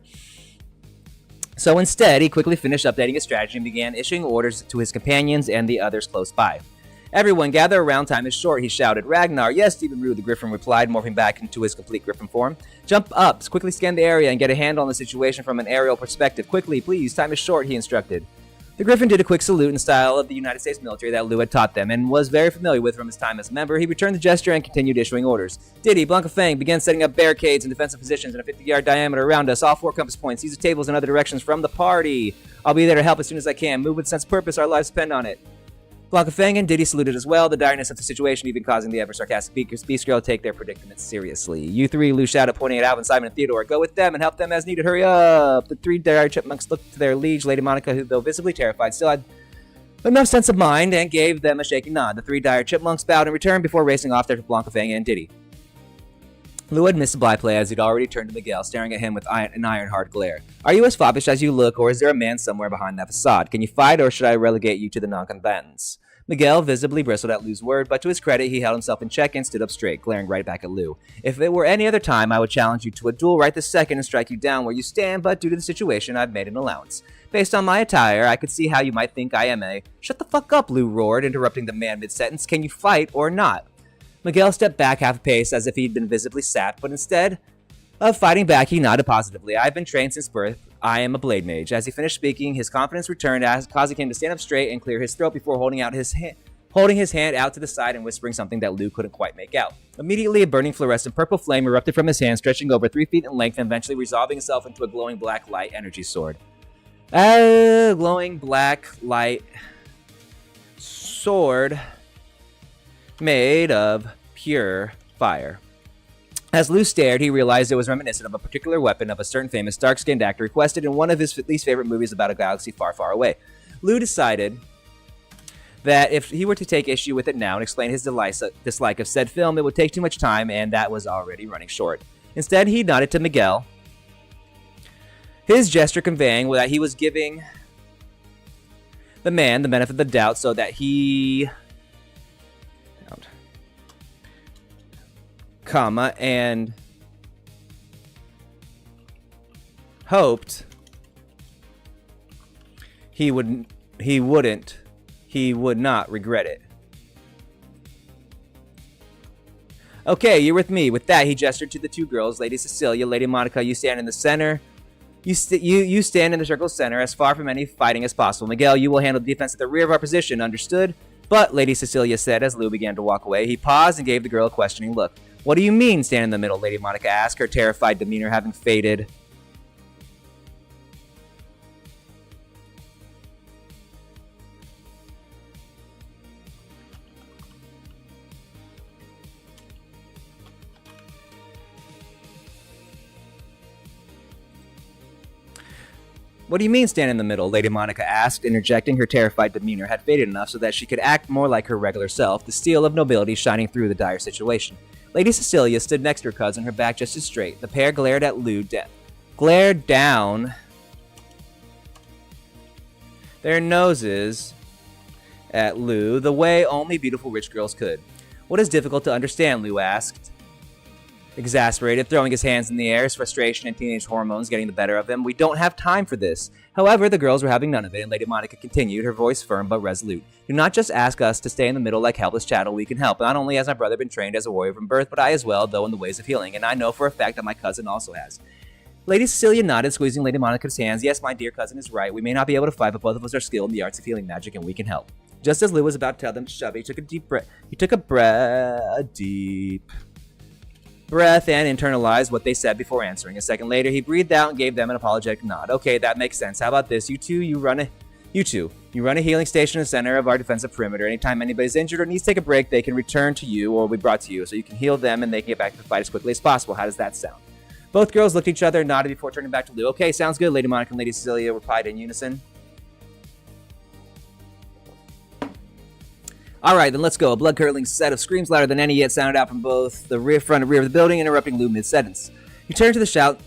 A: So instead, he quickly finished updating his strategy and began issuing orders to his companions and the others close by. "Everyone gather around, time is short," he shouted. "Ragnar." "Yes, Stephen Rue," the Griffin replied, morphing back into his complete Griffin form. "Jump up, quickly scan the area, and get a handle on the situation from an aerial perspective. Quickly, please, time is short," he instructed. The Griffin did a quick salute in the style of the United States military that Lou had taught them, and was very familiar with from his time as a member. He returned the gesture and continued issuing orders. "Diddy, Blancafang, begin setting up barricades and defensive positions in a 50-yard diameter around us, all 4 compass points. Use the tables in other directions from the party. I'll be there to help as soon as I can. Move with sense of purpose, our lives depend on it." Blancafang and Diddy saluted as well, the direness of the situation even causing the ever-sarcastic Beast Girl to take their predicament seriously. "You three," Lou shouted, pointing at Alvin, Simon, and Theodore. "Go with them and help them as needed. Hurry up!" The 3 dire chipmunks looked to their liege, Lady Monica, who, though visibly terrified, still had enough sense of mind, and gave them a shaking nod. The 3 dire chipmunks bowed in return before racing off there to Blancafang and Diddy. Lou had missed the byplay as he'd already turned to Miguel, staring at him with an iron-hard glare. "Are you as foppish as you look, or is there a man somewhere behind that facade? Can you fight, or should I relegate you to the non-combatants?" Miguel visibly bristled at Lou's word, but to his credit, he held himself in check and stood up straight, glaring right back at Lou. "If it were any other time, I would challenge you to a duel right this second and strike you down where you stand, but due to the situation, I've made an allowance. Based on my attire, I could see how you might think I am a—" "Shut the fuck up," Lou roared, interrupting the man mid-sentence. "Can you fight or not?" Miguel stepped back half a pace as if he'd been visibly sapped, but instead of fighting back, he nodded positively. "I've been trained since birth. I am a blade mage." As he finished speaking, his confidence returned, causing him to stand up straight and clear his throat before holding his hand out to the side and whispering something that Lou couldn't quite make out. Immediately, a burning fluorescent purple flame erupted from his hand, stretching over 3 feet in length and eventually resolving itself into a glowing black light energy sword. A glowing black light sword made of pure fire. As Lou stared, he realized it was reminiscent of a particular weapon of a certain famous dark-skinned actor requested in one of his least favorite movies about a galaxy far, far away. Lou decided that if he were to take issue with it now and explain his dislike of said film, it would take too much time, and that was already running short. Instead, he nodded to Miguel, his gesture conveying that he was giving the man the benefit of the doubt so that he and hoped he would not regret it. "Okay, you're with me." With that, he gestured to the 2 girls, Lady Cecilia, Lady Monica. "You stand in the center. You stand in the circle's center, as far from any fighting as possible. Miguel, you will handle the defense at the rear of our position. Understood?" "But," Lady Cecilia said as Lou began to walk away. He paused and gave the girl a questioning look. "What do you mean, stand in the middle?" Lady Monica asked, her terrified demeanor having faded. What do you mean stand in the middle? Lady Monica asked, interjecting. Her terrified demeanor had faded enough so that she could act more like her regular self, the steel of nobility shining through the dire situation. Lady Cecilia stood next to her cousin, her back just as straight. The pair glared at Lou glared down their noses at Lou the way only beautiful rich girls could. What is difficult to understand? Lou asked, exasperated, throwing his hands in the air, his frustration and teenage hormones getting the better of him. We don't have time for this. However, the girls were having none of it, and Lady Monica continued, her voice firm but resolute. Do not just ask us to stay in the middle like helpless chattel. We can help. Not only has my brother been trained as a warrior from birth, but I as well, though in the ways of healing, and I know for a fact that my cousin also has. Lady Cecilia nodded, squeezing Lady Monica's hands. Yes, my dear cousin is right. We may not be able to fight, but both of us are skilled in the arts of healing magic, and we can help. Just as Lou was about to tell them to shove it, he took a deep breath. Breath and internalized what they said before answering. A second later, he breathed out and gave them an apologetic nod. Okay, that makes sense. How about this? You two, you run a healing station in the center of our defensive perimeter. Anytime anybody's injured or needs to take a break, they can return to you or will be brought to you, so you can heal them and they can get back to the fight as quickly as possible. How does that sound? Both girls looked at each other and nodded before turning back to Lou. Okay, sounds good, Lady Monica and Lady Cecilia replied in unison. Alright, then let's go. A blood-curdling set of screams louder than any yet sounded out from both the front and rear of the building, interrupting Lou mid-sentence. He turned to the shouts,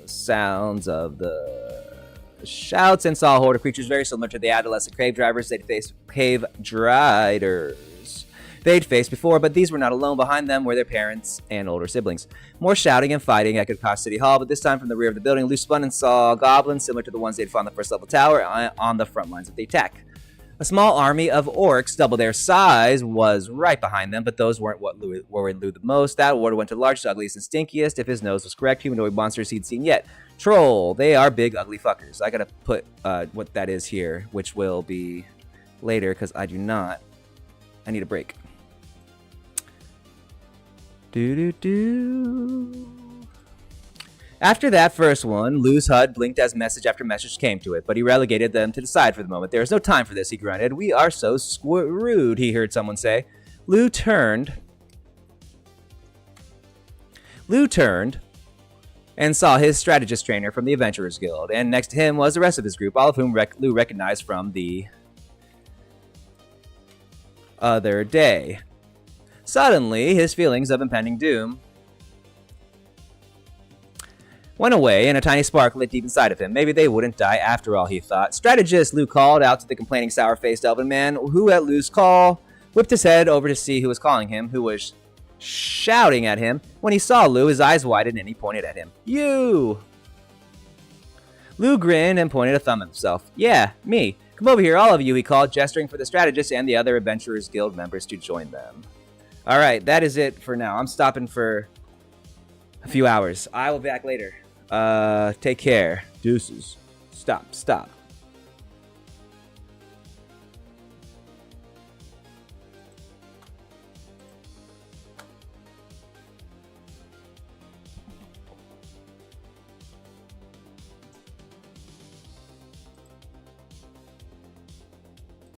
A: sounds of the shouts and saw a horde of creatures very similar to the adolescent cave drivers they'd faced before, but these were not alone. Behind them were their parents and older siblings. More shouting and fighting echoed across City Hall, but this time from the rear of the building, Lou spun and saw goblins similar to the ones they'd fought on the first level tower on the front lines of the attack. A small army of orcs, double their size, was right behind them, but those weren't what worried Lou the most. That order went to the largest, ugliest, and stinkiest, if his nose was correct, humanoid monsters he'd seen yet. Troll. They are big, ugly fuckers. I gotta put what that is here, which will be later, because I do not. I need a break. After that first one, Lou's HUD blinked as message after message came to it, but he relegated them to the side for the moment. There is no time for this, he grunted. We are so screwed, he heard someone say. Lou turned and saw his strategist trainer from the Adventurers Guild, and next to him was the rest of his group, all of whom Lou recognized from the other day. Suddenly, his feelings of impending doom went away, and a tiny spark lit deep inside of him. Maybe they wouldn't die after all, he thought. Strategist, Lou called out to the complaining, sour-faced elven man, who at Lou's call whipped his head over to see who was calling him, who was shouting at him. When he saw Lou, his eyes widened and he pointed at him. You! Lou grinned and pointed a thumb at himself. Yeah, me. Come over here, all of you, he called, gesturing for the strategist and the other Adventurers Guild members to join them. Alright, that is it for now. I'm stopping for a few hours. I will be back later. Take care. Deuces. Stop.